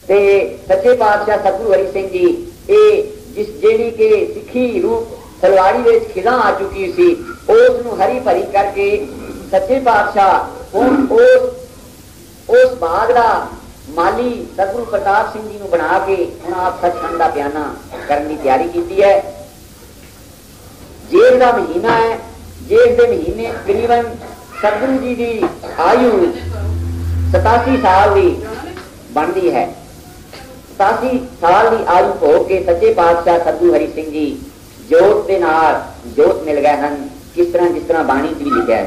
ते सच्चे पातशाह सतगुरु हरि सिंह जी ये जिस जेड़ी के सिखी रूप तलवाड़ी में खिला आ चुकी सी उसनू हरी भरी करके सच्चे पातशाह उस बाग का माली सतगुरु प्रताप सिंह जी को बना के हम आप सचखंड का बयाना करने की तैयारी की है। जेठ का महीना है, जेठ के महीने तकरीबन सतगुरु जी की आयु 87 साल की बनती है। 87 साल की आयु हो के सच्चे पातशाह सतगुरु हरि सिंह जी जोत के नाल जोत मिल गए हैं। किस तरह जिस तरह बाणी भी लिखा है,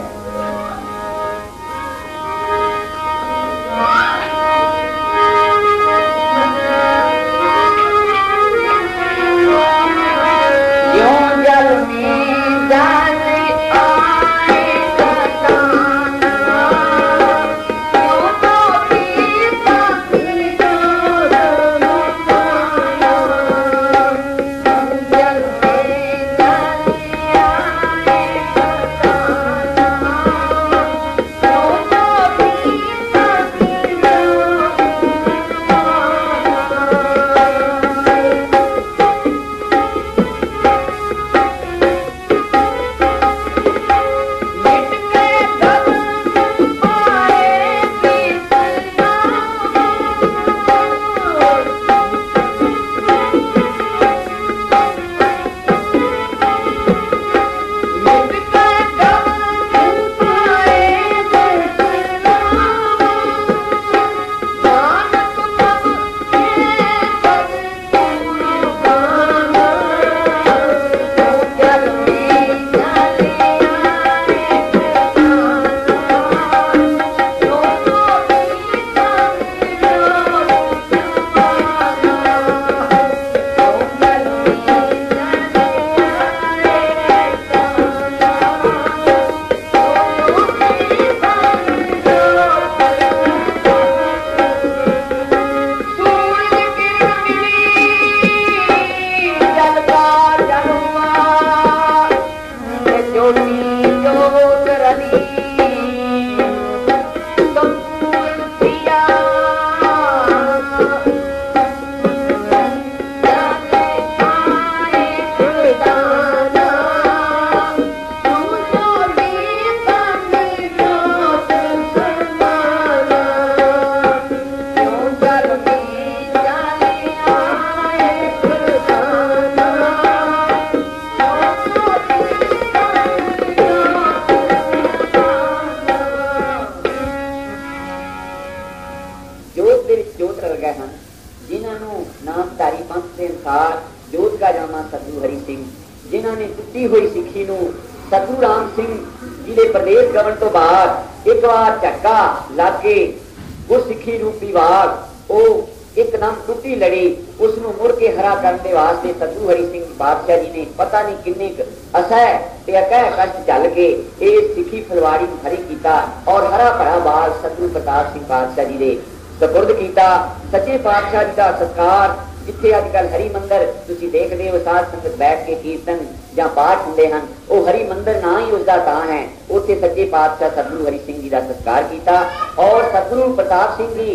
सच्चे पातशाह जी का सत्कार जिथे अजकल हरि मंदिर तुसी देखते हो साध संगत बैठ के कीर्तन या पाठ होंगे हैं, वो हरि मंदिर ना ही उसका तां है। उत्थे सच्चे पातशाह सतगुरु हरि सिंह जी का सत्कार किया और सतगुरु प्रताप सिंह जी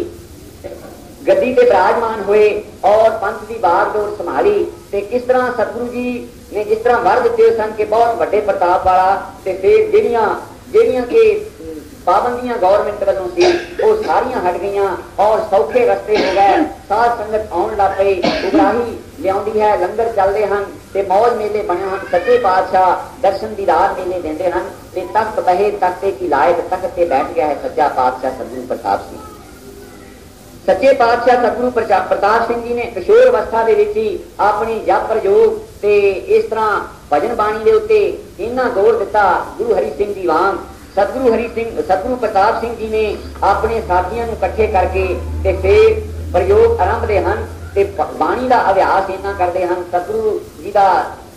गद्दी ते विराजमान हुए और पंथ की बागडोर संभाली। ते किस तरह सतगुरु जी ने जिस तरह वर दिते सन कि बहुत बड़े प्रताप वाला, ते फिर ਜਿਹੜੀਆਂ के पाबंदियां गौरमेंट वालों सी वो सारियां हट गई और सौखे रस्ते हो गए। साध संगत आउण लग पई, उगराही लियाउंदी है, लंगर चलते हैं, ते मौज मेले बने हैं। सच्चे पातशाह दर्शन दीदार मेले देंदे हैं। ते तख्त बहे तख्ते की लायक तख्त ते बैठ गया है सच्चा पातशाह सतगुरु प्रताप सिंह। सच्चे पातशाह सतगुरु प्रताप सिंह जी ने किशोर अवस्था के विच ही अपनी जप प्रयोग ते इस तरह भजन बाणी के उत्ते इन्ना जोर दिता गुरु हरि सिंह जी वांग। सतगुरु प्रताप सिंह जी ने अपने साथियों को इकट्ठे करके ते फिर प्रयोग आरंभते हैं ते बाणी का अभ्यास इन्ना करते हैं। सतगुरु जी का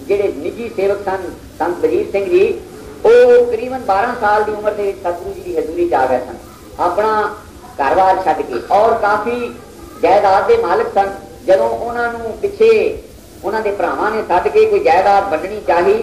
जेडे निजी सेवक सन संत बजीर सिंह जी, वो करीबन 12 साल की उम्र से सतगुरु जी की हजूरी च आ गए सन, अपना घर-बार छड्ड के, और काफी जायदाद के मालिक सन। जदों उन्होंने पिछे उन्होंने भरावां ने सद के कोई जायदाद वंडनी चाहिए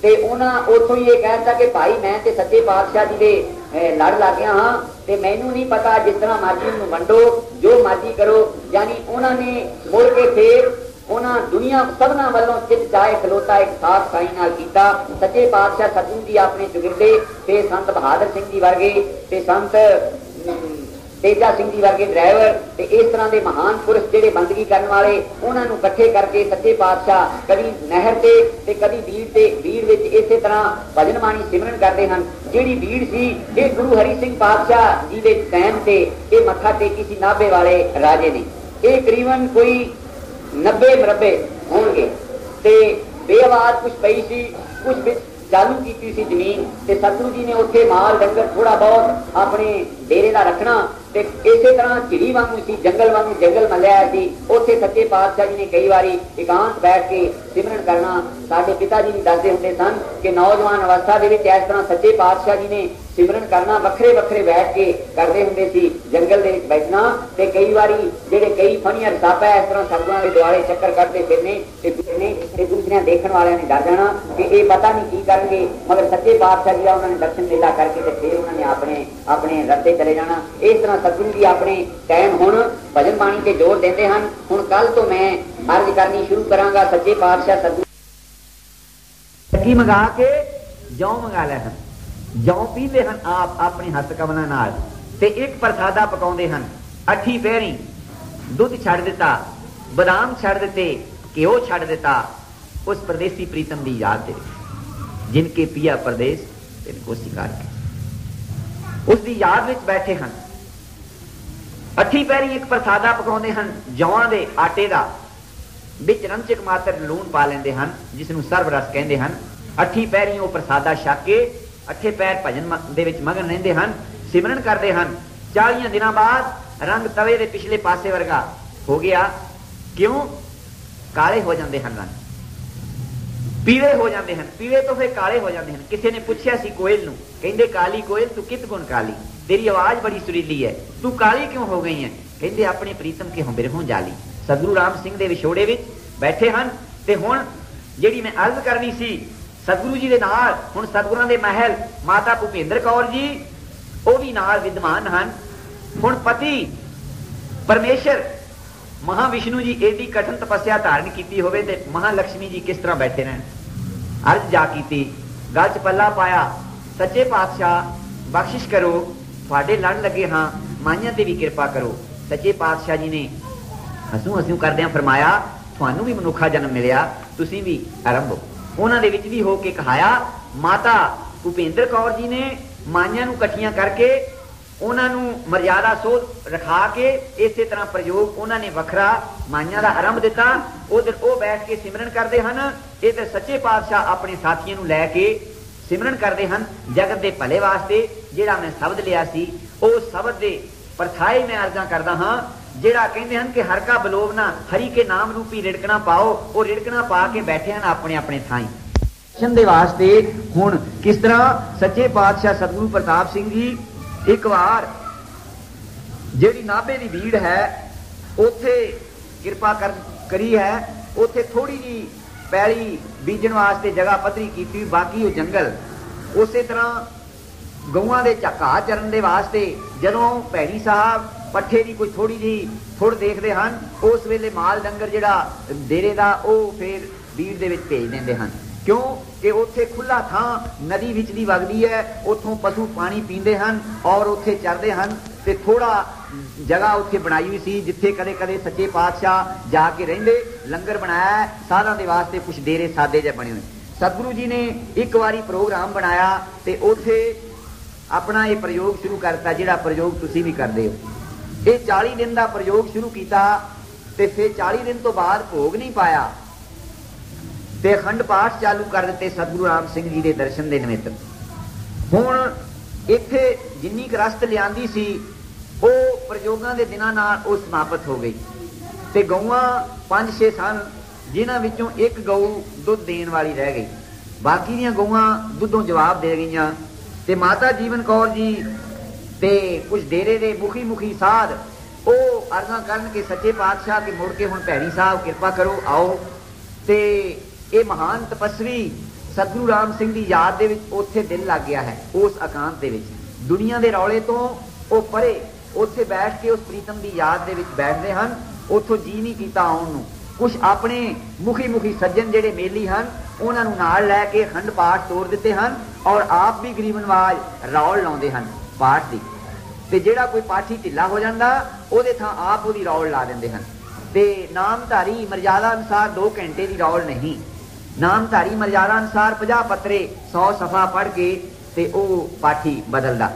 ते उन्होंने उतों ही ये कहता कि भाई मैं ते सच्चे पातशाह जी के लड़ लग गया हाँ ते मैनू नहीं पता, जिस तरह मर्जी नूं वंडो, जो मर्जी करो। यानी उन्होंने मुड़ के फिर उन्होंने दुनिया सबना वालों चित चाहे खलोता एक साफ साई नाल कीता। सच्चे पातशाह सतगुरु जी अपने चुगिरदे ते संत बहादुर सिंह जी वर्गे ते संत तेजा सिंह जी वर्गे ड्राइवर ते इस तरह के महान पुरुष जेडे बंदगी करने वाले उन्होंने इकट्ठे करके सच्चे पातशाह कभी नहर से कभी भीड़ विच इसे तरह भजन बाणी सिमरन करते हैं। जिहड़ी भीड़ सी ये गुरु हरि सिंह पातशाह जी के टाइम से ये मत्था टेकी सी नाभे वाले राजे ने। ये करीबन कोई 90 मरबे होंगे ते बेआवाज कुछ पई सी, कुछ चालू की सी जमीन ते सतगुरु जी ने उत्थे माल डंगर थोड़ा बहुत अपने डेरे का रखना ते इसे तरह चिड़ी वांगू सी, जंगल वांगू जंगल मलिया सी। उत्थे सच्चे पातशाह जी ने कई बारी एकांत बैठ के सिमरन करना। साडे पिता जी भी दसदे हुंदे सन कि नौजवान अवस्था दे विच इस तरह सच्चे पातशाह जी ने सिमरन करना वखरे वखरे बैठ के करते हुंदे सी, जंगल दे विच बैठना ते कई बारी जेडे कई फणिया रसापा इस तरह सतगुरां दे दुआले चक्कर करते फिरने ते दूसरे देखण वालियां ने डर जाना कि ये पता नहीं की करनगे, मगर सच्चे पातशाह जी उन्होंने दर्शन मेला करके ते फिर उन्होंने अपने अपने रस्ते चले जाना। इस तरह सतगुरु जी अपने टाइम हुण भजन बाणी ते जोर देंदे हन। हुण कल तो मैं अर्ज करनी शुरू करांगा। सच्चे पातशाह सतगुरु चक्की मंगा के जौ मंगा लै हन, जौ पींदे हन आप अपने हथकमलां नाल ते एक प्रसादा पकाउंदे हन। अठी पैरी दुध छड़ दिता, बादाम छड़ दिते, घिओ छड़ दिता उस परदेसी प्रीतम की याद दे जिनके पिया परदेस तिनको सिकार के उसकी याद विच बैठे हन। अठी पैरी एक प्रसादा पकाउंदे हन जौआं दे आटे दा, विच रमचक मात्र लूण पा लेंदे हन जिसनूं सर्वरस कहंदे हन। अठी पैरी वो प्रसादा छक के अठे पैर भजन दे विच मगन रहिंदे हन, सिमरन करदे हन। 40 दिनां बाद रंग तवे दे पिछले पासे वर्गा हो गया। क्यों? काले हो जाते हैं रंग, पीले हो जाते हैं, पीले तो फिर काले हो जाते हैं। किसी ने पूछा सी कोयल नूं, कहंदे काली कोयल तू कित गुण काली, तेरी आवाज बड़ी सुरीली है, तू काली क्यों हो गई है? कहंदे अपने प्रीतम के बिरहों जाली। सतगुरु राम सिंह दे विछोड़े विच बैठे हन ते हुण जिहड़ी मैं अर्ज करनी सी सतगुरु जी दे नाल, हुण सतगुरां दे महल माता भूपेंद्र कौर जी वो भी नाल विद्वान हन। हुण पति परमेश्वर महाविष्णु जी एडी कठिन तपस्या धारण की होवे ते महालक्ष्मी जी किस तरह बैठे रहन। अर्ज जा की गल च पल्ला पाया, सच्चे पातशाह बख्शिश करो, तुहाडे लड़ लगे हाँ, माइयां ते भी कृपा करो। सच्चे पातशाह जी ने हसूं हसूं करदियां फरमाया तुहानू भी मनुखा जन्म मिलिया, तुसीं भी आरंभ। उन्हां दे विच भी हो के कहाया माता भूपेंद्र कौर जी ने माइयां नूं इकट्ठियां करके उन्होंने मर्यादा सोध रखा के इस तरह प्रयोग उन्होंने वखरा माइया का आरंभ दिता। उधर वो बैठ के सिमरन करते हैं, इधर सच्चे पातशाह अपने साथियों लैके सिमरन करते हैं जगत के भले वास्ते। जिहड़ा मैं शब्द लिया सी उस शब्द के परछाई मैं अर्जा करता हाँ, जिहड़ा कहते हैं कि हर का बलोवना हरि के नाम रूपी रिड़कना पाओ, वो रिड़कना पा के बैठे हैं अपने अपने थाई दे वास्ते। हुण किस तरह सच्चे पातशाह सतगुरु प्रताप सिंह जी एक बार जिहड़ी नाभे की भीड़ है उथे कृपा करी है, उथे थोड़ी जी पैली बीजन वास्ते जगह पद्धरी की, बाकी वो जंगल। उस तरह गऊआं दे घाह चरन दे वास्ते जदों भैणी साहब पट्ठे की कोई थोड़ी जी थुड़ देखते हैं, उस वेले माल डंगर जिहड़ा डेरे का वो फिर भीड़ दे विच भेज देंदे हन। क्यों कि उत्थे खुला थां नदी विचली वगदी है, उथों पशु पानी पींदे हन और उत्थे चरदे हन। ते थोड़ा जगह उत्थे बनाई हुई सी जिथे कदे कदे सच्चे पातशाह जाके रहिंदे, लंगर बनाया है साधां दे वास्ते, कुछ डेरे सादे जे बने हुए। सतगुरु जी ने एक बारी प्रोग्राम बनाया ते उत्थे अपना ये प्रयोग शुरू करता, जिहड़ा प्रयोग तुसीं भी करदे हो। ये 40 दिन का प्रयोग शुरू किया ते फिर 40 दिन तो बाद भोग नहीं पाया ते अखंड पाठ चालू कर दिते सतगुरु राम सिंह जी के दर्शन के निमित्त। हुण इत्थे जिन्नी क रस्त लियांदी सी वो प्रयोगां दे दिनां नाल वो समाप्त हो गई ते गऊआं 5-6 सन, जिन्हां विचों एक गऊ दुध देण वाली रह गई, बाकी दीआं गऊआं दुधों जवाब दे गईयां। ते माता जीवन कौर जी ते कुछ डेरे दे मुखी साध वो अर्ज़ां करन के सच्चे पातशाह के मुड़ के हुण भैणी साहब कृपा करो आओ। ते ये महान तपस्वी सतगुरु राम सिंह की याद दे विच उत्थे दिल लग गया है उस एकांत दे विच। दुनिया के रौले तो वो परे उत्थे बैठ के उस प्रीतम की याद दे विच बैठते हैं। उतों जी नहीं किया आउण नूं। कुछ अपने मुखी मुखी सज्जन जिहड़े मेली हैं उन्होंने नाल लैके अखंड पाठ तोड़ दिते हैं और आप भी गरीब नवाज रौल लाउंदे हैं पाठ की। ते जिहड़ा कोई पाठी ढिला हो जाता उहदे थां आप उहदी रौल ला दिंदे हैं। ते नामधारी मर्यादा अनुसार 2 घंटे की रौल नहीं, नामधारी मर्यादा अनुसार 50 पत्रे 100 सफा पढ़ के ते ओ पाठी बदलदा।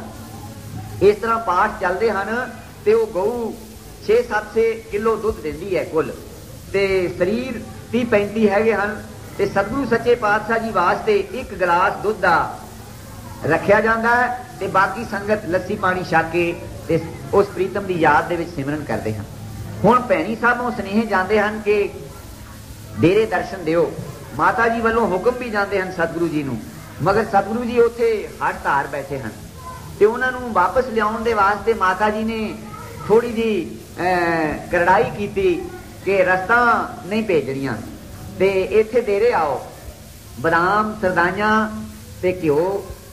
इस तरह पाठ चलते हैं ते वो गऊ 6-7 किलो दुध देंदी है कुल, ते शरीर 30-35 हैगे हैं। ते सतगुरु सच्चे पातशाह जी वास्ते 1 गिलास दुध का रखा जाता है ते बाकी संगत लस्सी पानी छक के ते उस प्रीतम की याद दे विच सिमरन करते हैं। हुण भैणी साहबों स्नेह जाते हैं कि डेरे दर्शन दिओ। माता जी वालों हुक्म भी जाते हैं सतगुरु जी नूं, मगर सतगुरु जी उत्थे हट धार बैठे हैं ते उन्हां नूं वापस लियाउण दे वास्ते माता जी ने थोड़ी जी करड़ाई की कि रस्ता नहीं भेजणियां ते इत्थे डेरे आओ। बदाम सरदाइयां ते घ्यो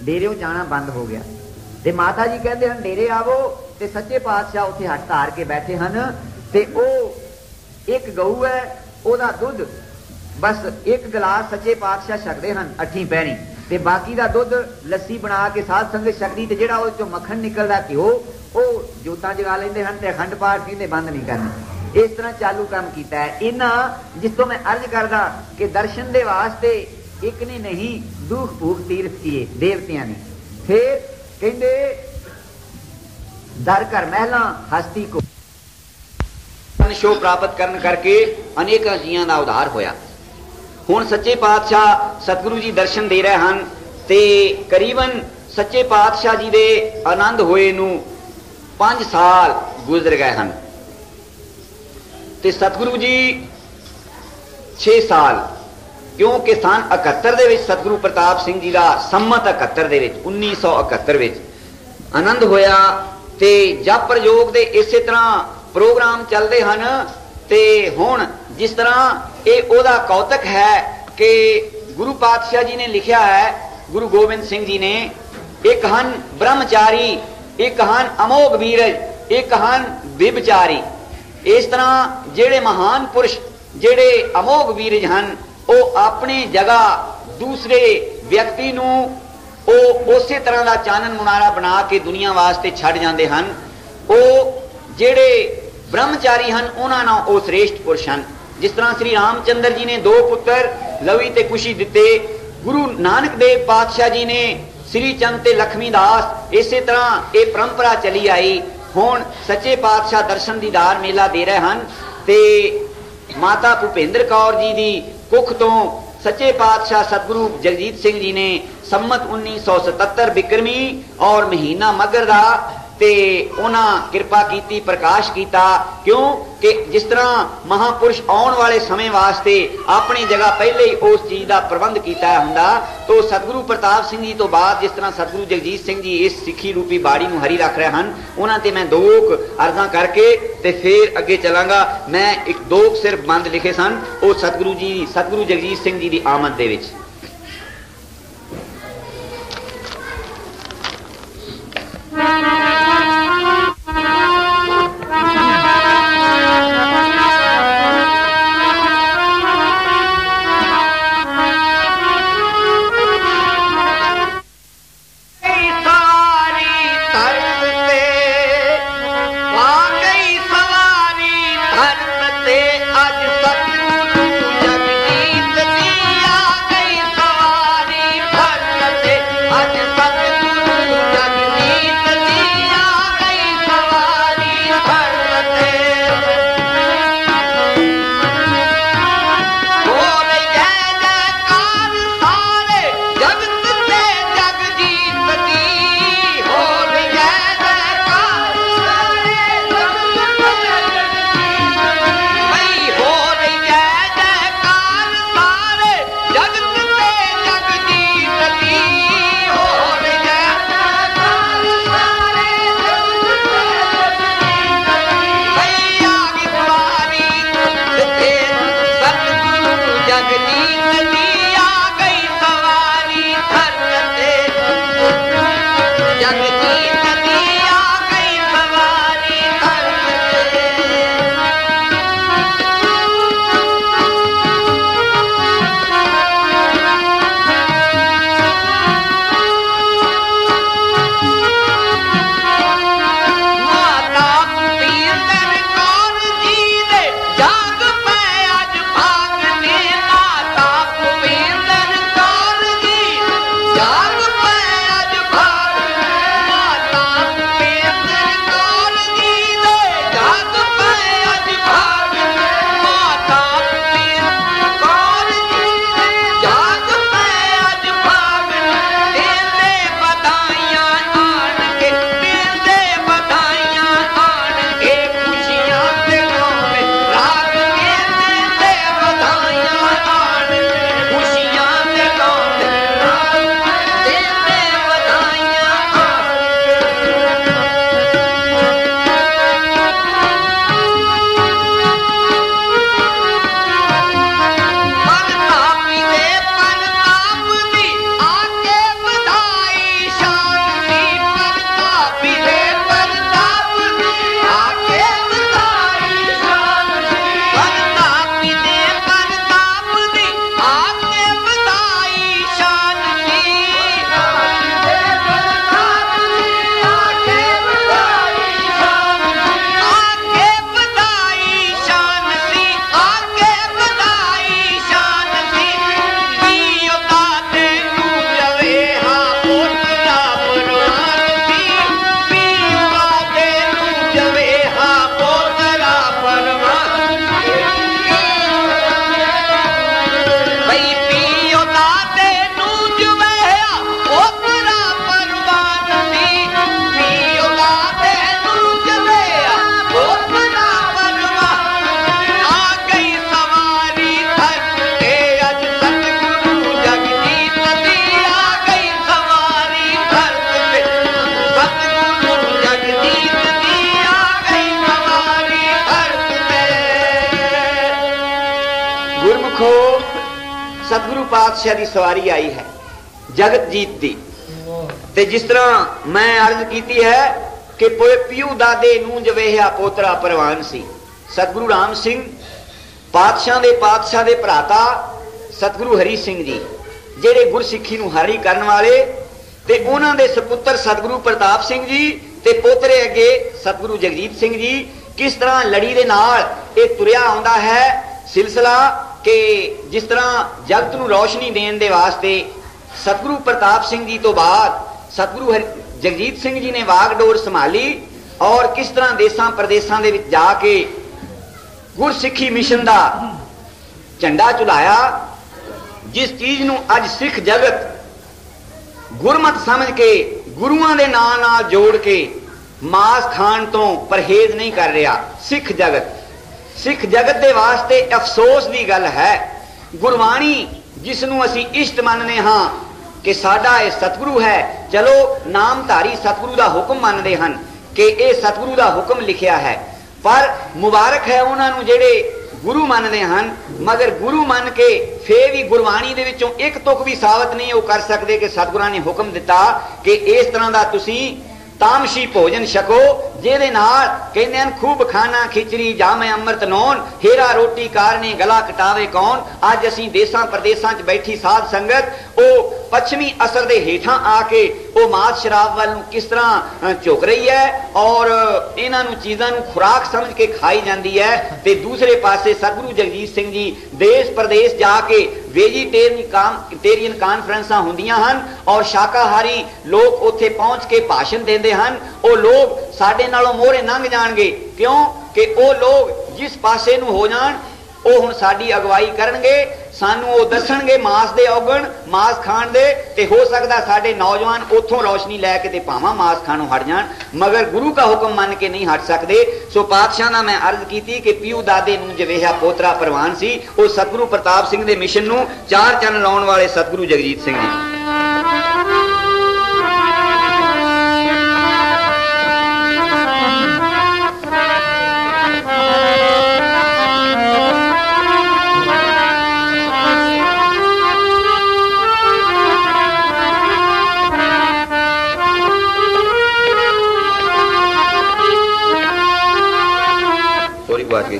डेरे जाना बंद हो गया ते माता जी कहते हैं डेरे आवो ते सच्चे पातशाह उत्थे हट धार के बैठे हैं ते ओ 1 गऊ है ओदा दुध बस 1 गिलास सच्चे पातशाह छकदे हैं 8 पैरी ते बाकी दा दुध लस्सी बना के साध संगत छकदी ते जिहड़ा उस चों मक्खन निकलदा घ्यो ओ जोतां जगा लैंदे हैं ते अखंड पाठ कहंदे बंद नहीं करने। इस तरह चालू काम किया है इन्हां। जिस तो मैं अर्ज करदा कि दर्शन दे वास्ते एक ने नहीं दुख भूख तीर्थ किए देवतियां ने। फिर कहंदे दर घर महला हस्ती को शो प्राप्त करन करके अनेक जियां का उद्धार होया। हुण सच्चे पातशाह सतगुरु जी दर्शन दे रहे हैं ते करीबन सच्चे पातशाह जी दे आनंद होए नूं 5 साल गुजर गए हैं ते सतगुरु जी 6 साल, क्योंकि सन 71 दे विच सतगुरु प्रताप सिंह जी का संमत 71 दे विच 1971 विच आनंद होया ते जप प्रयोग दे इसे तरह प्रोग्राम चलते हैं। ते हुण जिस तरह ये ओदा कौतक है कि गुरु पातशाह जी ने लिखा है, गुरु गोबिंद सिंह जी ने, एक हन ब्रह्मचारी, एक हन अमोघ वीरज, एक हन विभचारी। इस तरह जेड़े महान पुरुष जेड़े अमोघ वीरज हन वो अपनी जगह दूसरे व्यक्ति नूं ओ उसे तरह का चानन मुनारा बना के दुनिया वास्ते छड़ जाते हैं। वो जेड़े ब्रह्मचारी हैं उन्हां नाल वो श्रेष्ठ पुरुष हैं। जिस तरह श्री रामचंद्र जी ने 2 पुत्र लवी ते कुशी दिते, गुरु नानक देव पातशाह जी ने श्री चंद ते लक्ष्मी दास, इसे तरह ये परंपरा चली आई। हुण सच्चे पातशाह दर्शन दीदार मेला दे रहे हैं ते माता भूपेंद्र कौर जी की कुख तो सच्चे पातशाह सतगुरु जगजीत सिंह जी ने संमत 1977 बिक्रमी और महीना मगर का ते उन्हां कृपा कीती, प्रकाश किया। क्यों कि जिस तरह महापुरुष आने वाले समय वास्ते अपनी जगह पहले ही उस चीज का प्रबंध किया हुंदा, तो सतगुरु प्रताप सिंह जी तो बाद जिस तरह सतगुरु जगजीत सिंह जी इस सिੱਖੀ रूपी बाड़ी नूं हरी रख रहे हैं, उन्हां ते मैं 2 अर्जां करके ते फिर अगे चलांगा। मैं 2 सिर्फ बंद लिखे सन वो सतगुरु जी सतगुरु जगजीत सिंह जी की आमद दे विच। आज सतगुरु जगजीत जी पातशाह की सवारी आई है जगत जीत दी। ते जिस तरह मैं अर्ज की है कि पियू दादे नूं जवेहा पोतरा परवान सी। सतगुरु राम सिंह पातशाह दे भराता सतगुरु हरी सिंह जी जेड़े गुरसिੱਖੀ नूं हारी करन वाले, ते उन्हां दे सपुत्र सतगुरु प्रताप सिंह जी ते पोतरे अगे सतगुरु जगजीत सिंह जी। किस तरह लड़ी दे नाल ये तुरिया आउंदा है सिलसिला कि जिस तरह जगत नूं रोशनी देण दे वास्ते सतगुरु प्रताप सिंह जी तो बाद सतगुरु जगजीत सिंह जी ने वागडोर संभाली और किस तरह देसां प्रदेसां दे विच जाके गुरसिੱਖੀ मिशन दा झंडा झुलाया। जिस चीज नूं अज सिख जगत गुरमत समझ के गुरुआं दे नां नाल जोड़ के मांस खाण तो परहेज नहीं कर रहा। सिख जगत दे वास्ते अफसोस की गल है। गुरबाणी जिसनूं असीं इष्ट मनने हां कि साडा ये सतगुरु है, चलो नामधारी सतगुरु का हुक्म मानते हैं कि यह सतगुरु का हुक्म लिखिया है, पर मुबारक है उन्होंने जेड़े गुरु मानते हैं, मगर गुरु मान के फिर भी गुरबाणी दे विचों एक तुक भी साबित नहीं वो कर सकते कि सतगुरां ने हुक्म दिता कि इस तरह का तुसीं तामशी भोजन छको जेदे नाल कहंदे हन खूब खाना खिचड़ी जामे अमृत नौन हेरा रोटी कारने गला कटावे कौन। अज असीं देसां प्रदेसां च बैठी साध संगत ओ पश्चिमी असर दे हेठां आके ओ मास शराब वाल किस तरह झुक रही है और इन्हां नूं चीज़ां नूं खुराक समझ के खाई जाती है। ते दूसरे पासे सतगुरु जगजीत सिंह जी देश प्रदेश जाके वेजीटेरियन कानफ्रेंसां हुंदियां हन और शाकाहारी लोग उत्थे पहुंच के भाषण देंदे हन। ओ लोग साडे नालों मोहरे लंघ जाणगे, क्यों कि ओ लोग जिस पासे नूं हो जाण ओ हुण साडी अगवाई करनगे, सानू वो दसणगे मास दे औगण मास खाण दे, ते हो सकदा साडे नौजवान उथों रोशनी लैके ते भावां मास खाणों हट जाण, मगर गुरु का हुक्म मान के नहीं हट सकते। सो पातशाह नाल मैं अर्ज की कि पियू दादे नूं जवेहा पोतरा परवान सी। वो सतगुरु प्रताप सिंह दे मिशन नूं चार चंन लाउण वाले सतगुरु जगजीत सिंह जी। बात की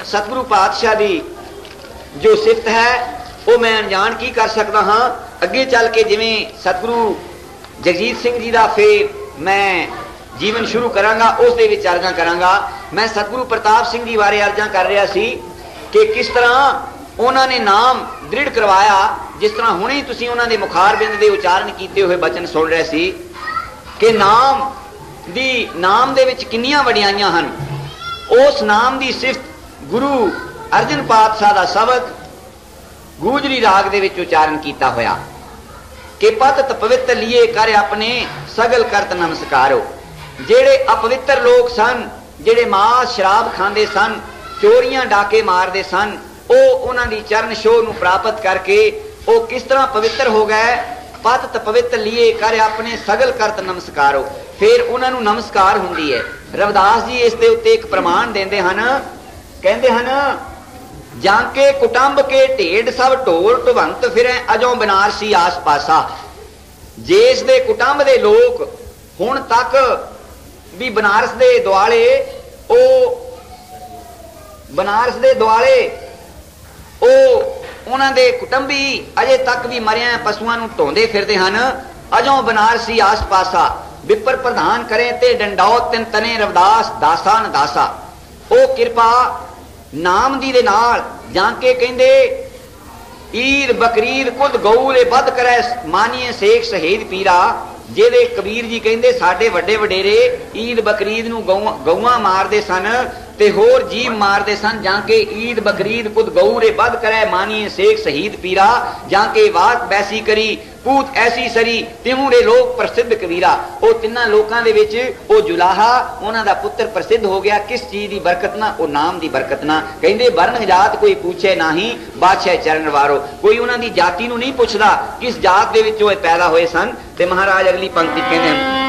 सतगुरु पातशाह की जो सिफत है वो मैं अनजान की कर सकता हाँ। अगे चल के जिवें सतगुरु जगजीत सिंह जी का फिर मैं जीवन शुरू करांगा उस दे विच अर्जां करांगा। मैं सतगुरु प्रताप सिंह जी बारे अर्जां कर रहा सी कि किस तरह उन्होंने नाम दृढ़ करवाया। जिस तरह हुणे तुसीं उन्हां दे मुखारबिंद दे उचारण कीते हुए बचन सुन रहे सी कि नाम दे विच किन्नियां वडियाइयां हन। उस नाम की सिफत गुरु अर्जन पातशाह का शब्द गूजरी राग दे विच उचारण किया होया कि पतत पवित्र लिए कर अपने सगल करत नमस्कारो। जेड़े अपवित्र लोग सन, जेड़े मांस शराब खांदे सन, चोरियां डाके मारदे सन, ओ उन्हां दी चरण छोह नूं प्राप्त करके ओ किस तरह पवित्र हो गए। पतत पवित्र लिए कर अपने सगल करत नमस्कारो, फिर उन्हां नूं नमस्कार हुंदी है। रविदास जी इस दे उत्ते एक प्रमाण देंदे हन, कहंदे हन जाके कुटुंब के ढेड सब ढोल ढवंत फिरे अजों बनारसी आस पासा। जिस दे कुटुंब दे लोग हुण तक भी बनारस दे दुआले बनारस दे दुआले उन्हां दे कुटुंबी अजे तक भी मरिया पशुआं नूं ढोंदे फिरदे हन। अजों बनारसी आस पासा विपर प्रधान करे ते डंडौत तिन तने रविदास दासा न दासा। ओ किरपा नाम दी दे नाल जाके कहंदे ईद बकरीद खुद गऊ दे बद करे मानिए शेख शहीद पीरा। जेदे कबीर जी कहंदे साडे वड्डे वडेरे ईद बकरीद नूं गऊआं मारदे सन ते होर जीव मारदे सन। जाके ईद बकरीद खुद गऊ रे बद करे मानिए शेख शहीद पीरा। जाके वात बैसी करी पूत ऐसी सरी तिहूं रे लोग प्रसिद्ध कबीरा। ओ तिन्ना लोकां दे विच ओ जुलाहा उन्हां दा पुत्र प्रसिद्ध हो गया। किस चीज दी बरकत ना? ओ नाम दी बरकत ना। कहंदे वर्ण जात कोई पूछे नाही बादशाह चरण वारो। कोई उन्हां दी जाति नूं नहीं पुछदा किस जात दे विच ओ पैदा होए सन। ते महाराज अगली पंक्ति कहंदे हैं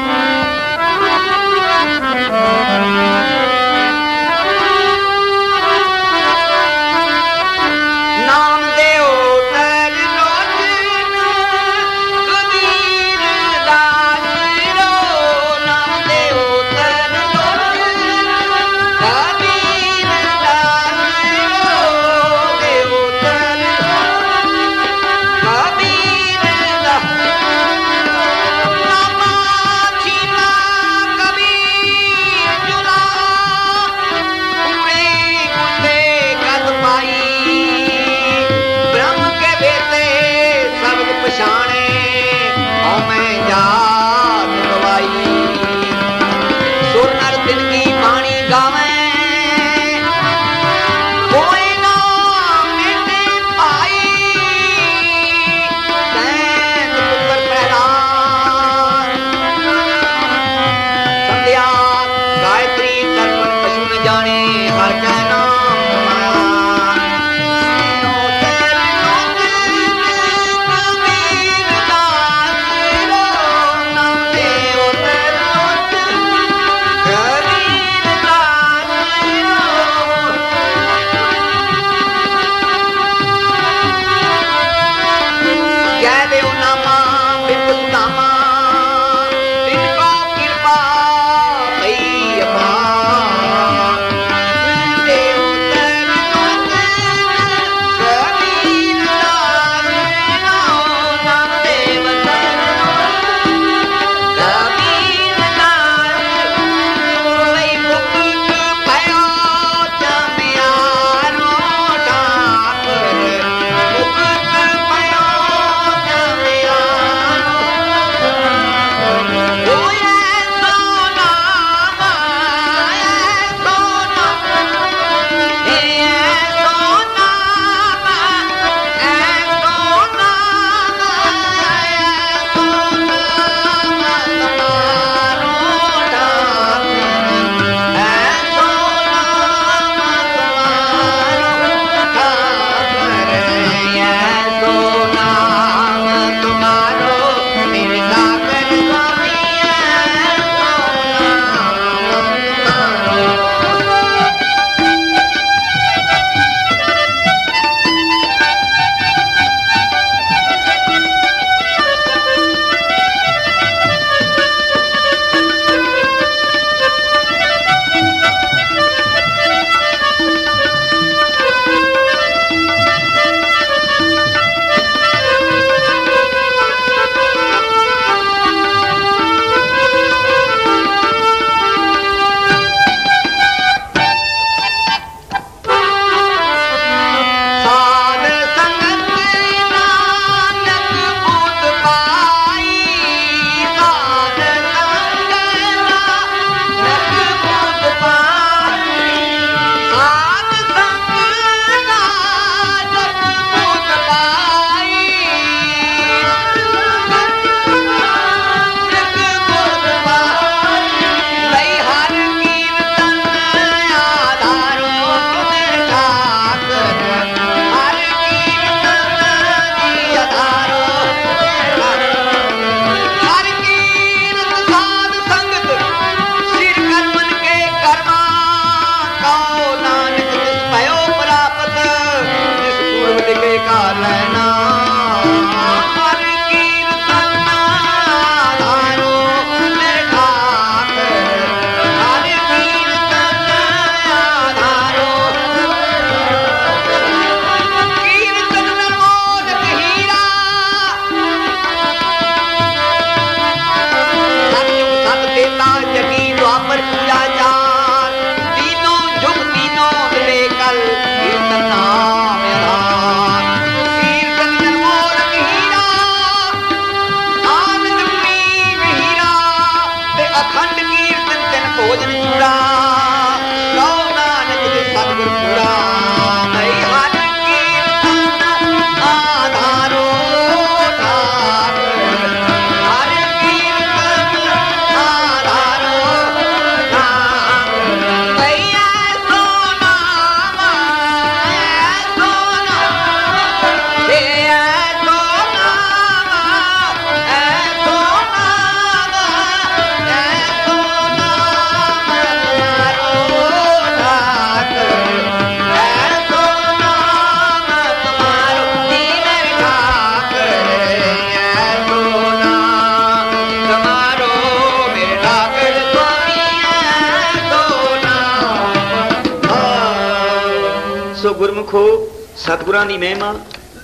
गुरमुखो सतगुरां दी महिमा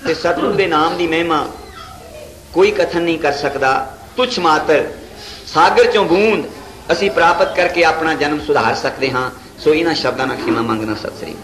ते सतगुरु दे नाम दी महिमा कोई कथन नहीं कर सकता। तुच्छ मात्र सागर चों बूंद असी प्राप्त करके अपना जन्म सुधार सकते हाँ। सो इन्हां शब्दां नाल खिमा मंगना। सत श्री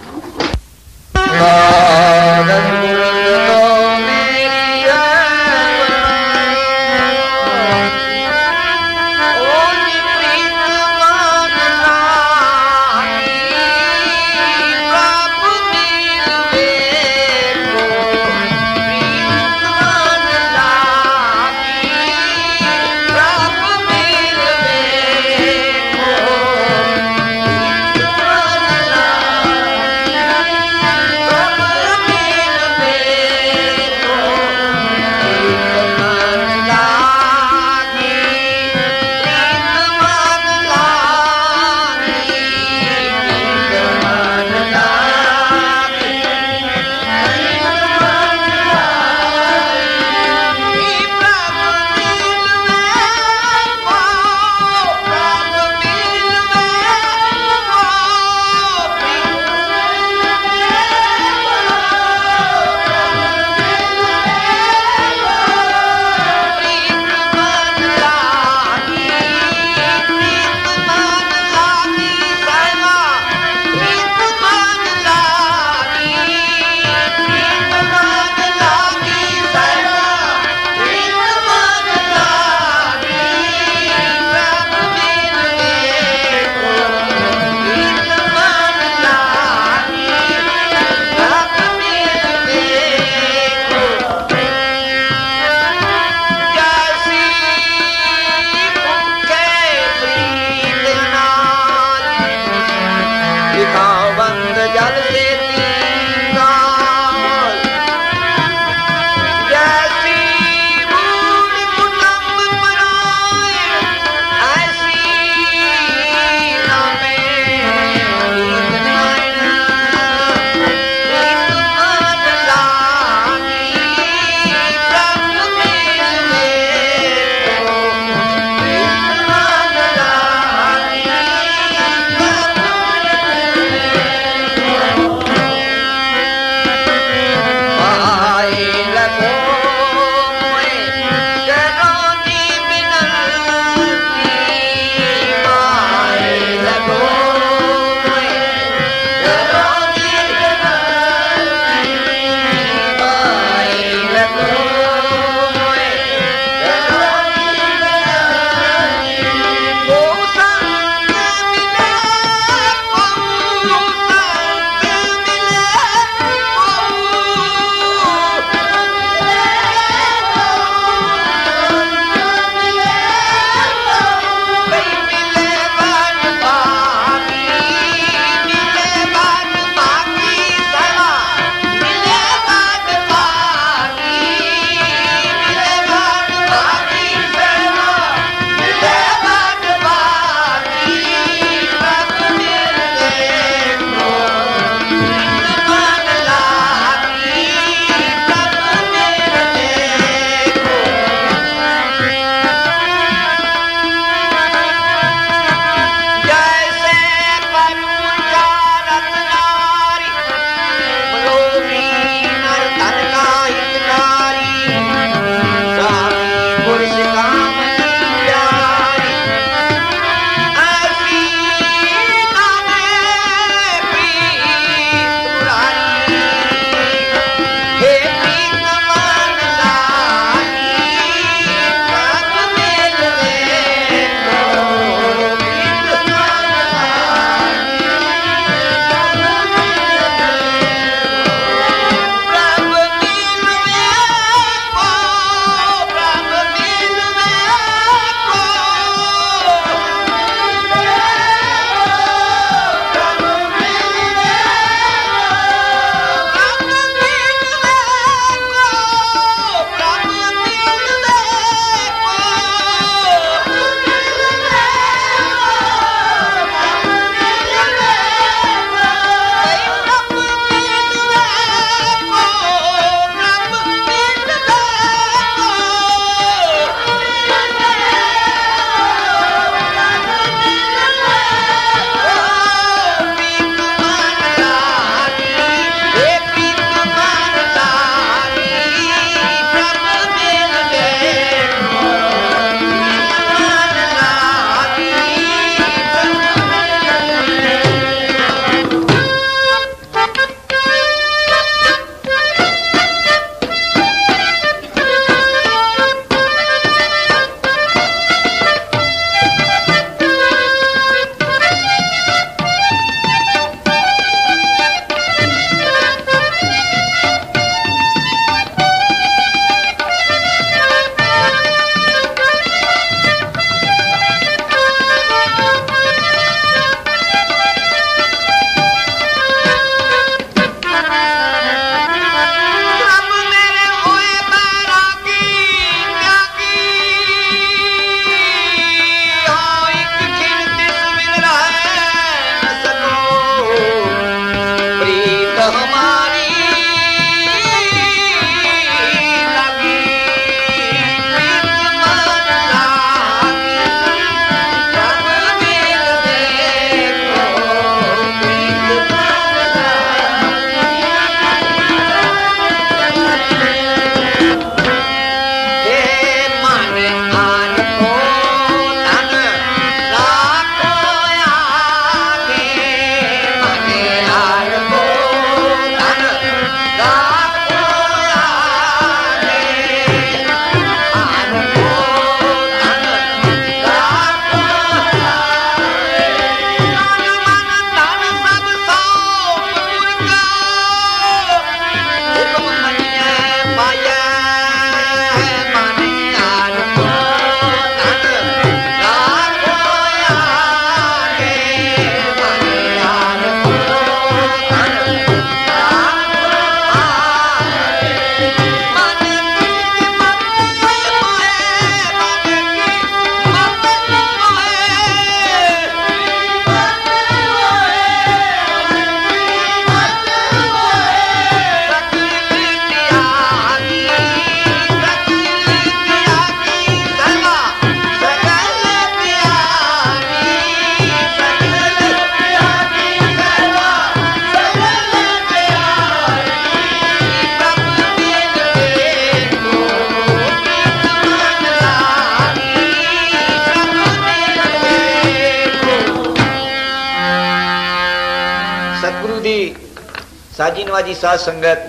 साजी नवाजी साध संगत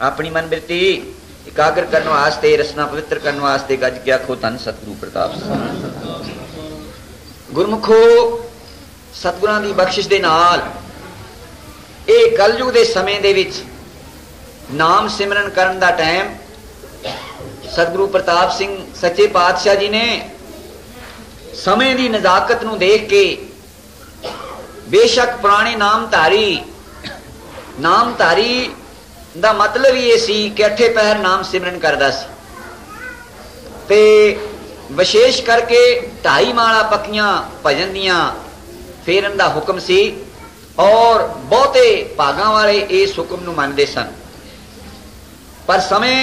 अपनी मन बिरती एकाग्र करने वास्ते, रसना पवित्र करने वास्ते गज के आखो धन सतगुरु प्रताप सिंह। गुरमुखो सतगुरां दी बख्शिश दे नाल ਇਹ ਕਲਯੁਗ ਦੇ ਸਮੇਂ ਦੇ ਵਿੱਚ ਨਾਮ ਸਿਮਰਨ ਕਰਨ ਦਾ ਟਾਈਮ ਸਤਿਗੁਰੂ ਪ੍ਰਤਾਪ ਸਿੰਘ ਸੱਚੇ ਪਾਤਸ਼ਾਹ ਜੀ ਨੇ ਸਮੇਂ ਦੀ ਨਜ਼ਾਕਤ ਨੂੰ ਦੇਖ ਕੇ ਬੇਸ਼ੱਕ ਪੁਰਾਣੇ ਨਾਮਧਾਰੀ ਦਾ ਮਤਲਬ ਹੀ ਇਹ ਸੀ ਕਿ 8 ਪਹਿਰ ਨਾਮ ਸਿਮਰਨ ਕਰਦਾ ਸੀ ਤੇ ਵਿਸ਼ੇਸ਼ ਕਰਕੇ 2.5 ਮਾਲਾ ਪੱਕੀਆਂ ਭਜਨ ਦੀਆਂ ਫੇਰਨ ਦਾ ਹੁਕਮ ਸੀ और बहुते भागां वाले इस हुक्म नूं मनदे सन। पर समय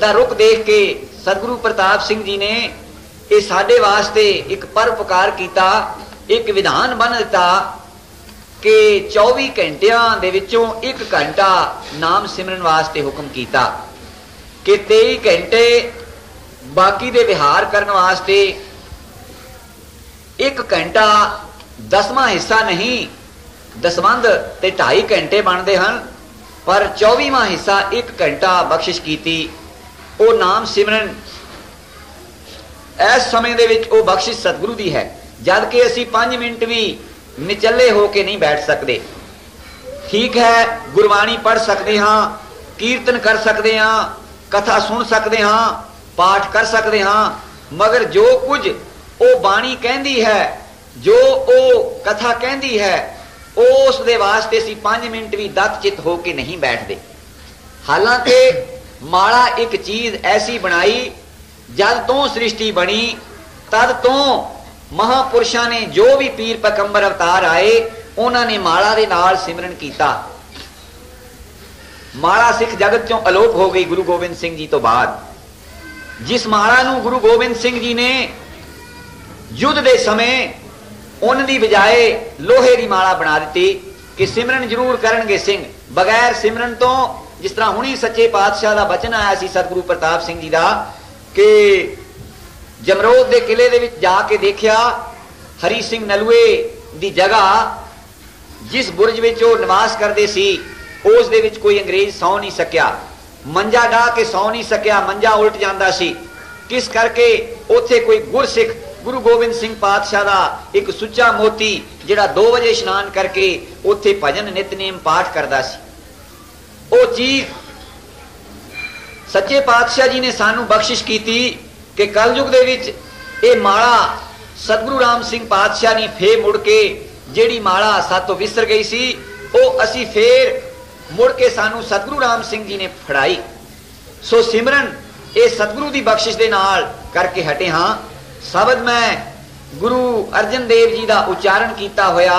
दा रुख देख के सतगुरु प्रताप सिंह जी ने ये साडे वास्ते एक परोपकार कीता, एक विधान बन दिता कि 24 घंटियां दे विचों 1 घंटा नाम सिमरन वास्ते हुक्म कीता कि 23 घंटे बाकी दे विहार करने वास्ते, 1 घंटा 10वां हिस्सा नहीं, दसवंध ते 2.5 घंटे बनते हैं, पर 24वां हिस्सा 1 घंटा बख्शिश की। वो नाम सिमरन इस समय दे विच वो बख्शिश सतगुरु दी है, जद कि असी 5 मिनट भी निचले होके नहीं बैठ सकते। ठीक है, गुरबाणी पढ़ सकते हाँ, कीर्तन कर सकते हाँ, कथा सुन सकते हाँ, पाठ कर सकते हाँ, मगर जो कुछ वो बाणी कहती है, जो वो कथा कहती है, उस दे वास्ते असी 5 मिनट भी दत चित होके नहीं बैठते। हालांकि माड़ा एक चीज ऐसी बनाई, जद तो सृष्टि बनी तद तो महापुरुषों ने, जो भी पीर पैगंबर अवतार आए, उन्होंने माड़ा दे नाल सिमरन कीता। माड़ा सिख जगत चों अलोप हो गई गुरु गोबिंद सिंह जी तो बाद। जिस माड़ा नूं गुरु गोबिंद सिंह जी ने युद्ध दे समय उनकी बजाय लोहे की माला बना दी कि सिमरन जरूर करनगे सिंह, बगैर सिमरन तो, जिस तरह हुणी सच्चे पातशाह का बचन आया सी सतगुरु प्रताप सिंह जी का कि जमरोद के किले दे विच जाके देखिया हरी सिंह नलूए की जगह जिस बुरज विच वो निवास करते सी, उस दे विच कोई अंग्रेज सौ नहीं सकिया, मंजा डाह के सौ नहीं सकिया, मंजा उल्ट जाता सी। किस करके उत्थे कोई गुरसिख गुरु गोबिंद सिंह पातशाह का एक सुच्चा मोती जिहड़ा 2 बजे इशनान करके उत्थे भजन नितनेम पाठ करता सी। वो चीज सच्चे पातशाह जी ने सानू बख्शिश की कि कलयुग दे विच ये माला सतगुरु राम सिंह पातशाह ने फेर मुड़ के जिहड़ी माला सातों विसर गई सी, वो असी फेर मुड़ के सानू सतगुरु राम सिंह जी ने फड़ाई। सो सिमरन ये सतगुरु की बख्शिश दे नाल करके हटे हाँ। शब्द मैं गुरु अर्जन देव जी का उच्चारण किया होया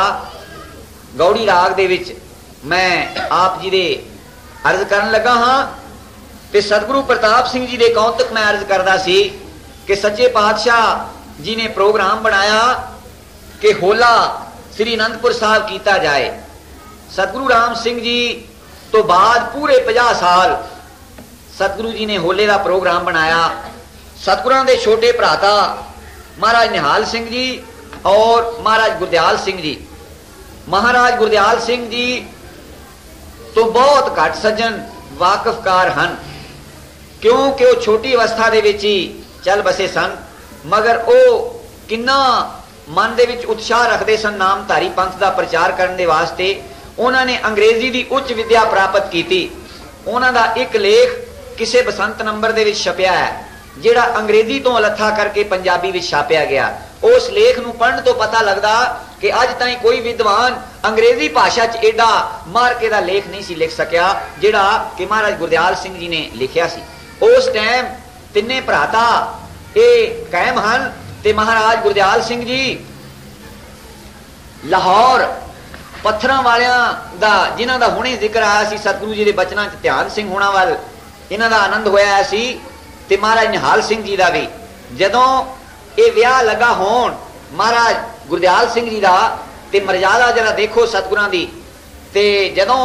गौड़ी राग दे विच मैं आप जी दे अर्ज करन लगा हाँ। ते सतगुरु प्रताप सिंह जी दे कौतक मैं अर्ज करदा सी कि सच्चे पातशाह जी ने प्रोग्राम बनाया कि होला श्री अनंदपुर साहब किया जाए। सतगुरु राम सिंह जी तो बाद पूरे 50 साल सतगुरु जी ने होले का प्रोग्राम बनाया। सतगुरां दे छोटे भराता महाराज निहाल सिंह जी और महाराज गुरदयाल सिंह जी। महाराज गुरदयाल सिंह जी तो बहुत घट सज्जन वाकफकार हैं, क्योंकि वो छोटी अवस्था दे विच ही चल बसे सन, मगर वो किन्ना मन दे विच उत्साह रखते सन नामधारी पंथ का प्रचार करने दे वास्ते। उन्होंने अंग्रेजी की उच्च विद्या प्राप्त की। उन्हों का एक लेख किसी बसंत नंबर दे विच छपिया है, जिहड़ा अंग्रेजी तो अलथा करके पंजाबी विच छापिया गया। उस लेख नूं पढ़न तो पता लगदा कि अज ताईं कोई विद्वान अंग्रेजी भाषा च एडा मार्के दा लेख नहीं सी लिख सकिया जिहड़ा कि महाराज गुरदयाल सिंह जी ने लिखिया सी। उस टाइम तिन्ने भराता ये कायम हन ते महाराज गुरदयाल सिंह जी लाहौर पत्थरां वालियां दा जिन्हां दा हुणे जिक्र आया सी सतगुरु जी दे बचनां च ध्यान सिंह होना वाल इन्हां दा आनंद होया सी ते महाराज निहाल सिंह जी का भी जदों ये विआह लगा होण महाराज गुरदयाल सिंह जी का ते मर्यादा जरा देखो सतगुरां दी। ते जदों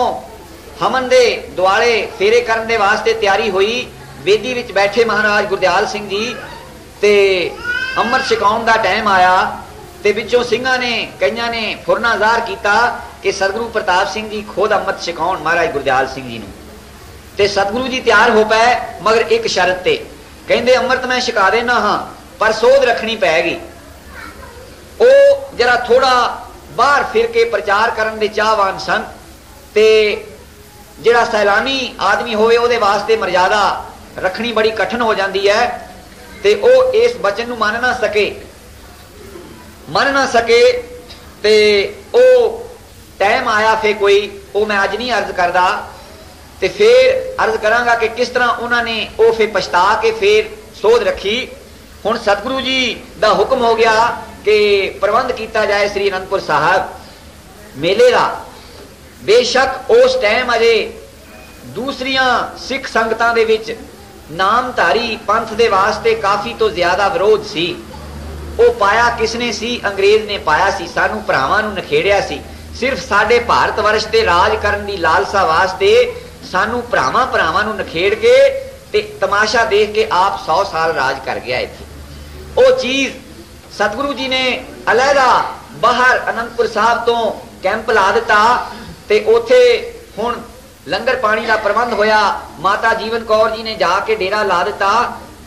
हमन दे दुआले फेरे करन दे वास्ते तैयारी हुई, वेदी विच बैठे महाराज गुरदयाल सिंह जी ते अमृत छकाउण दा टाइम आया ਤੇ ਵਿੱਚੋਂ ਸਿੰਘਾਂ ਨੇ ਕਈਆਂ ਨੇ ਫੁਰਨਾ ਜ਼ਾਹਰ ਕੀਤਾ ਕਿ ਸਤਿਗੁਰੂ ਪ੍ਰਤਾਪ ਸਿੰਘ ਜੀ ਖੁਦ ਅੰਮ੍ਰਿਤ ਛਕਾਉਣ ਮਹਾਰਾਜ ਗੁਰਦਿਆਲ ਸਿੰਘ ਜੀ ਨੂੰ। ਤੇ ਸਤਿਗੁਰੂ ਜੀ ਤਿਆਰ ਹੋ ਪਏ, ਮਗਰ ਇੱਕ ਸ਼ਰਤ ਤੇ, ਕਹਿੰਦੇ ਅੰਮ੍ਰਿਤ ਮੈਂ ਛਕਾ ਦੇਣਾ ਹਾਂ ਪਰ ਸੋਧ ਰੱਖਣੀ ਪੈਗੀ। ਉਹ ਜਰਾ ਥੋੜਾ ਬਾਹਰ ਫਿਰ ਕੇ ਪ੍ਰਚਾਰ ਕਰਨ ਦੇ ਚਾਹਵਾਨ ਸਨ, ਤੇ ਜਿਹੜਾ ਸੈਲਾਨੀ ਆਦਮੀ ਹੋਵੇ ਉਹਦੇ ਵਾਸਤੇ ਮਰਜ਼ਾਦਾ ਰੱਖਣੀ ਬੜੀ ਕਠਿਨ ਹੋ ਜਾਂਦੀ ਹੈ, ਤੇ ਉਹ ਇਸ ਬਚਨ ਨੂੰ ਮੰਨ ਨਾ ਸਕੇ ਤੇ ਉਹ ਟਾਈਮ ਆਇਆ ਫੇ ਕੋਈ, ਉਹ ਮੈਂ ਅੱਜ ਨਹੀਂ ਅਰਜ਼ ਕਰਦਾ, ਤੇ ਫੇਰ ਅਰਜ਼ ਕਰਾਂਗਾ ਕਿ ਕਿਸ ਤਰ੍ਹਾਂ ਉਹਨਾਂ ਨੇ ਉਹ ਫੇ ਪਛਤਾ ਕੇ ਫੇਰ ਸੋਧ ਰੱਖੀ। ਹੁਣ ਸਤਿਗੁਰੂ ਜੀ ਦਾ ਹੁਕਮ ਹੋ ਗਿਆ ਕਿ ਪ੍ਰਬੰਧ ਕੀਤਾ ਜਾਏ ਸ੍ਰੀ ਅਨੰਦਪੁਰ ਸਾਹਿਬ ਮੇਲੇ ਦਾ। ਬੇਸ਼ੱਕ ਉਸ ਟਾਈਮ ਅਜੇ ਦੂਸਰੀਆਂ ਸਿੱਖ ਸੰਗਤਾਂ ਦੇ ਵਿੱਚ ਨਾਮਧਾਰੀ ਪੰਥ ਦੇ ਵਾਸਤੇ ਕਾਫੀ ਤੋਂ ਜ਼ਿਆਦਾ ਵਿਰੋਧ ਸੀ। ਉਹ ਪਾਇਆ ਕਿਸਨੇ ਸੀ? ਅੰਗਰੇਜ਼ ਨੇ ਪਾਇਆ ਸੀ। ਸਾਨੂੰ ਭਰਾਵਾਂ ਨੂੰ ਨਖੇੜਿਆ ਸੀ। ਸਿਰਫ ਸਾਡੇ ਭਾਰਤ ਵਰਸ਼ ਤੇ ਰਾਜ ਕਰਨ ਦੀ ਲਾਲਸਾ ਵਾਸਤੇ ਸਾਨੂੰ ਭਰਾਵਾਂ ਨੂੰ ਨਖੇੜ ਕੇ ਤੇ ਤਮਾਸ਼ਾ ਦੇਖ ਕੇ ਆਪ 100 ਸਾਲ ਰਾਜ ਕਰ ਗਿਆ ਇੱਥੇ। ਉਹ ਚੀਜ਼ ਸਤਿਗੁਰੂ ਜੀ ਨੇ ਅਲੱਗਾ ਬਾਹਰ ਅਨੰਦਪੁਰ ਸਾਹਿਬ ਤੋਂ ਕੈਂਪ ਲਾ ਦਿੱਤਾ, ਤੇ ਉੱਥੇ ਹੁਣ ਲੰਗਰ ਪਾਣੀ ਦਾ ਪ੍ਰਬੰਧ ਹੋਇਆ। ਮਾਤਾ ਜੀਵਨ ਕੌਰ ਜੀ ਨੇ ਜਾ ਕੇ ਡੇਰਾ ਲਾ ਦਿੱਤਾ,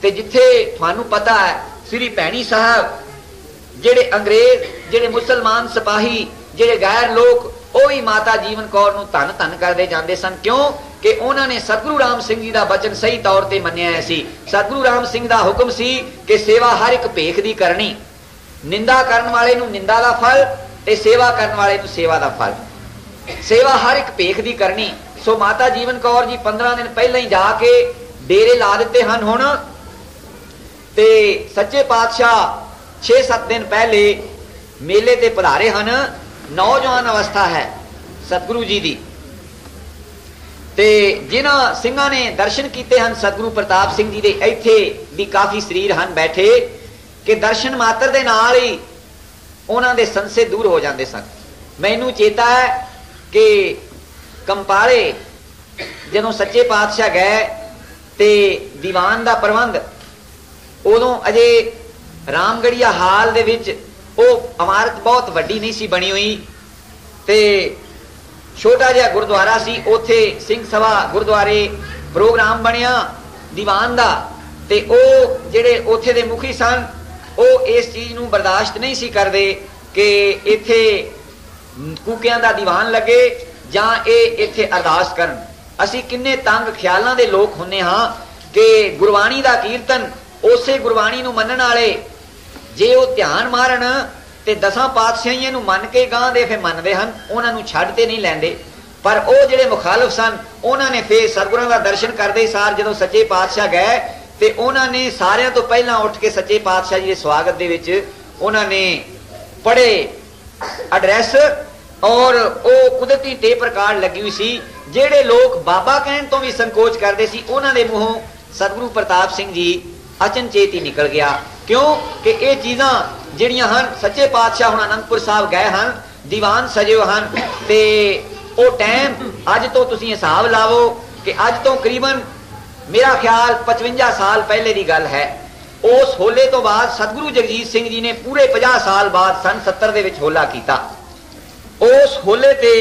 ਤੇ ਜਿੱਥੇ ਤੁਹਾਨੂੰ ਪਤਾ ਹੈ ਸ੍ਰੀ ਭੈਣੀ ਸਾਹਿਬ, ਜਿਹੜੇ ਅੰਗਰੇਜ਼, ਜਿਹੜੇ ਮੁਸਲਮਾਨ ਸਿਪਾਹੀ, ਜਿਹੜੇ ਗੈਰ ਲੋਕ, ਉਹ ਵੀ ਮਾਤਾ ਜੀਵਨ ਕੌਰ ਨੂੰ ਧੰਨ ਧੰਨ ਕਰਦੇ ਜਾਂਦੇ ਸਨ। ਕਿਉਂ ਕਿ ਉਹਨਾਂ ਨੇ ਸਤਿਗੁਰੂ ਰਾਮ ਸਿੰਘ ਜੀ ਦਾ ਬਚਨ ਸਹੀ ਤੌਰ ਤੇ ਮੰਨਿਆ ਸੀ। ਸਤਿਗੁਰੂ ਰਾਮ ਸਿੰਘ ਦਾ ਹੁਕਮ ਸੀ ਕਿ ਸੇਵਾ ਹਰ ਇੱਕ ਭੇਖ ਦੀ ਕਰਨੀ, ਨਿੰਦਾ ਕਰਨ ਵਾਲੇ ਨੂੰ ਨਿੰਦਾ ਦਾ ਫਲ ਤੇ ਸੇਵਾ ਕਰਨ ਵਾਲੇ ਨੂੰ ਸੇਵਾ ਦਾ ਫਲ, ਸੇਵਾ ਹਰ ਇੱਕ ਭੇਖ ਦੀ ਕਰਨੀ। ਸੋ ਮਾਤਾ ਜੀਵਨ ਕੌਰ ਜੀ 15 ਦਿਨ ਪਹਿਲਾਂ ਹੀ ਜਾ ਕੇ ਡੇਰੇ ਲਾ ਦਿੱਤੇ ਹਨ ਹੁਣ, ਤੇ ਸੱਚੇ ਪਾਤਸ਼ਾਹ 6-7 ਦਿਨ ਪਹਿਲੇ ਮੇਲੇ ਤੇ ਪਧਾਰੇ ਹਨ। ਨੌਜਵਾਨ ਅਵਸਥਾ ਹੈ ਸਤਿਗੁਰੂ ਜੀ ਦੀ, ਤੇ ਜਿਨ੍ਹਾਂ ਸਿੰਘਾਂ ਨੇ ਦਰਸ਼ਨ ਕੀਤੇ ਹਨ ਸਤਿਗੁਰੂ ਪ੍ਰਤਾਪ ਸਿੰਘ ਜੀ ਦੇ, ਇੱਥੇ ਵੀ ਕਾਫੀ ਸਰੀਰ ਹਨ ਬੈਠੇ, ਕਿ ਦਰਸ਼ਨ ਮਾਤਰ ਦੇ ਨਾਲ ਹੀ ਉਹਨਾਂ ਦੇ ਸੰਸੇ ਦੂਰ ਹੋ ਜਾਂਦੇ ਸਨ। ਮੈਨੂੰ ਚੇਤਾ ਹੈ ਕਿ ਕੰਪਾਲੇ ਜਦੋਂ ਸੱਚੇ ਪਾਤਸ਼ਾਹ ਗਏ ਤੇ ਦੀਵਾਨ ਦਾ ਪ੍ਰਬੰਧ, ਉਦੋਂ ਅਜੇ ਰਾਮਗੜੀਆ ਹਾਲ ਦੇ ਵਿੱਚ ਉਹ ਇਮਾਰਤ ਬਹੁਤ ਵੱਡੀ ਨਹੀਂ ਸੀ ਬਣੀ ਹੋਈ, ਤੇ ਛੋਟਾ ਜਿਹਾ ਗੁਰਦੁਆਰਾ ਸੀ। ਉੱਥੇ ਸਿੰਘ ਸਭਾ ਗੁਰਦੁਆਰੇ ਪ੍ਰੋਗਰਾਮ ਬਣਿਆ ਦੀਵਾਨ ਦਾ, ਤੇ ਉਹ ਜਿਹੜੇ ਉੱਥੇ ਦੇ ਮੁਖੀ ਸਨ ਉਹ ਇਸ ਚੀਜ਼ ਨੂੰ ਬਰਦਾਸ਼ਤ ਨਹੀਂ ਸੀ ਕਰਦੇ ਕਿ ਇੱਥੇ ਕੂਕਿਆਂ ਦਾ ਦੀਵਾਨ ਲੱਗੇ ਜਾਂ ਇਹ ਇੱਥੇ ਅਰਦਾਸ ਕਰਨ। ਅਸੀਂ ਕਿੰਨੇ ਤੰਗ ਖਿਆਲਾਂ ਦੇ ਲੋਕ ਹੁੰਨੇ ਹਾਂ ਕਿ ਗੁਰਬਾਣੀ ਦਾ ਕੀਰਤਨ, ਉਸੇ ਗੁਰਬਾਣੀ ਨੂੰ ਮੰਨਣ ਵਾਲੇ ਜੇ ਉਹ ਧਿਆਨ ਮਾਰਨ ਤੇ 10 ਪਾਤਸ਼ਾਹੀਆਂ ਨੂੰ ਮੰਨ ਕੇ ਗਾਂ ਦੇ ਫਿਰ ਮੰਨਦੇ ਹਨ, ਉਹਨਾਂ ਨੂੰ ਛੱਡ ਤੇ ਨਹੀਂ ਲੈਂਦੇ। ਪਰ ਉਹ ਜਿਹੜੇ ਮੁਖਾਲਫ ਸਨ ਉਹਨਾਂ ਨੇ ਫਿਰ ਸਤਿਗੁਰਾਂ ਦਾ ਦਰਸ਼ਨ ਕਰਦੇ ਸਾਰ ਜਦੋਂ ਸੱਚੇ ਪਾਤਸ਼ਾਹ ਗਏ, ਤੇ ਉਹਨਾਂ ਨੇ ਸਾਰਿਆਂ ਤੋਂ ਪਹਿਲਾਂ ਉੱਠ ਕੇ ਸੱਚੇ ਪਾਤਸ਼ਾਹ ਜੀ ਦੇ ਸਵਾਗਤ ਦੇ ਵਿੱਚ ਉਹਨਾਂ ਨੇ ਪੜ੍ਹੇ ਐਡਰੈਸ, ਔਰ ਉਹ ਕੁਦਰਤੀ ਟੇਪ ਰਿਕਾਰਡ ਲੱਗੀ ਹੋਈ ਸੀ। ਜਿਹੜੇ ਲੋਕ ਬਾਬਾ ਕਹਿਣ ਤੋਂ ਵੀ ਸੰਕੋਚ ਕਰਦੇ ਸੀ, ਉਹਨਾਂ ਦੇ ਮੂੰਹੋਂ ਸਤਿਗੁਰੂ ਪ੍ਰਤਾਪ ਸਿੰਘ ਜੀ ਅਚਨਚੇਤ ਹੀ ਨਿਕਲ ਗਿਆ। ਕਿਉਂ ਕਿ ਇਹ ਚੀਜ਼ਾਂ ਜਿਹੜੀਆਂ ਹਨ, ਸੱਚੇ ਪਾਤਸ਼ਾਹ ਹੁਣ ਅਨੰਦਪੁਰ ਸਾਹਿਬ ਗਏ ਹਨ, ਦੀਵਾਨ ਸਜੇ ਹਨ, ਤੇ ਉਹ ਟਾਈਮ ਅੱਜ ਤੋਂ ਤੁਸੀਂ ਹਿਸਾਬ ਲਾਵੋ ਕਿ ਅੱਜ ਤੋਂ ਕਰੀਬਨ ਮੇਰਾ ਖਿਆਲ 55 ਸਾਲ ਪਹਿਲੇ ਦੀ ਗੱਲ ਹੈ। ਉਸ ਹੋਲੇ ਤੋਂ ਬਾਅਦ ਸਤਿਗੁਰੂ ਜਗਜੀਤ ਸਿੰਘ ਜੀ ਨੇ ਪੂਰੇ 50 ਸਾਲ ਬਾਅਦ ਸਨ 70 ਦੇ ਵਿੱਚ ਹੋਲਾ ਕੀਤਾ। ਉਸ ਹੋਲੇ ਤੇ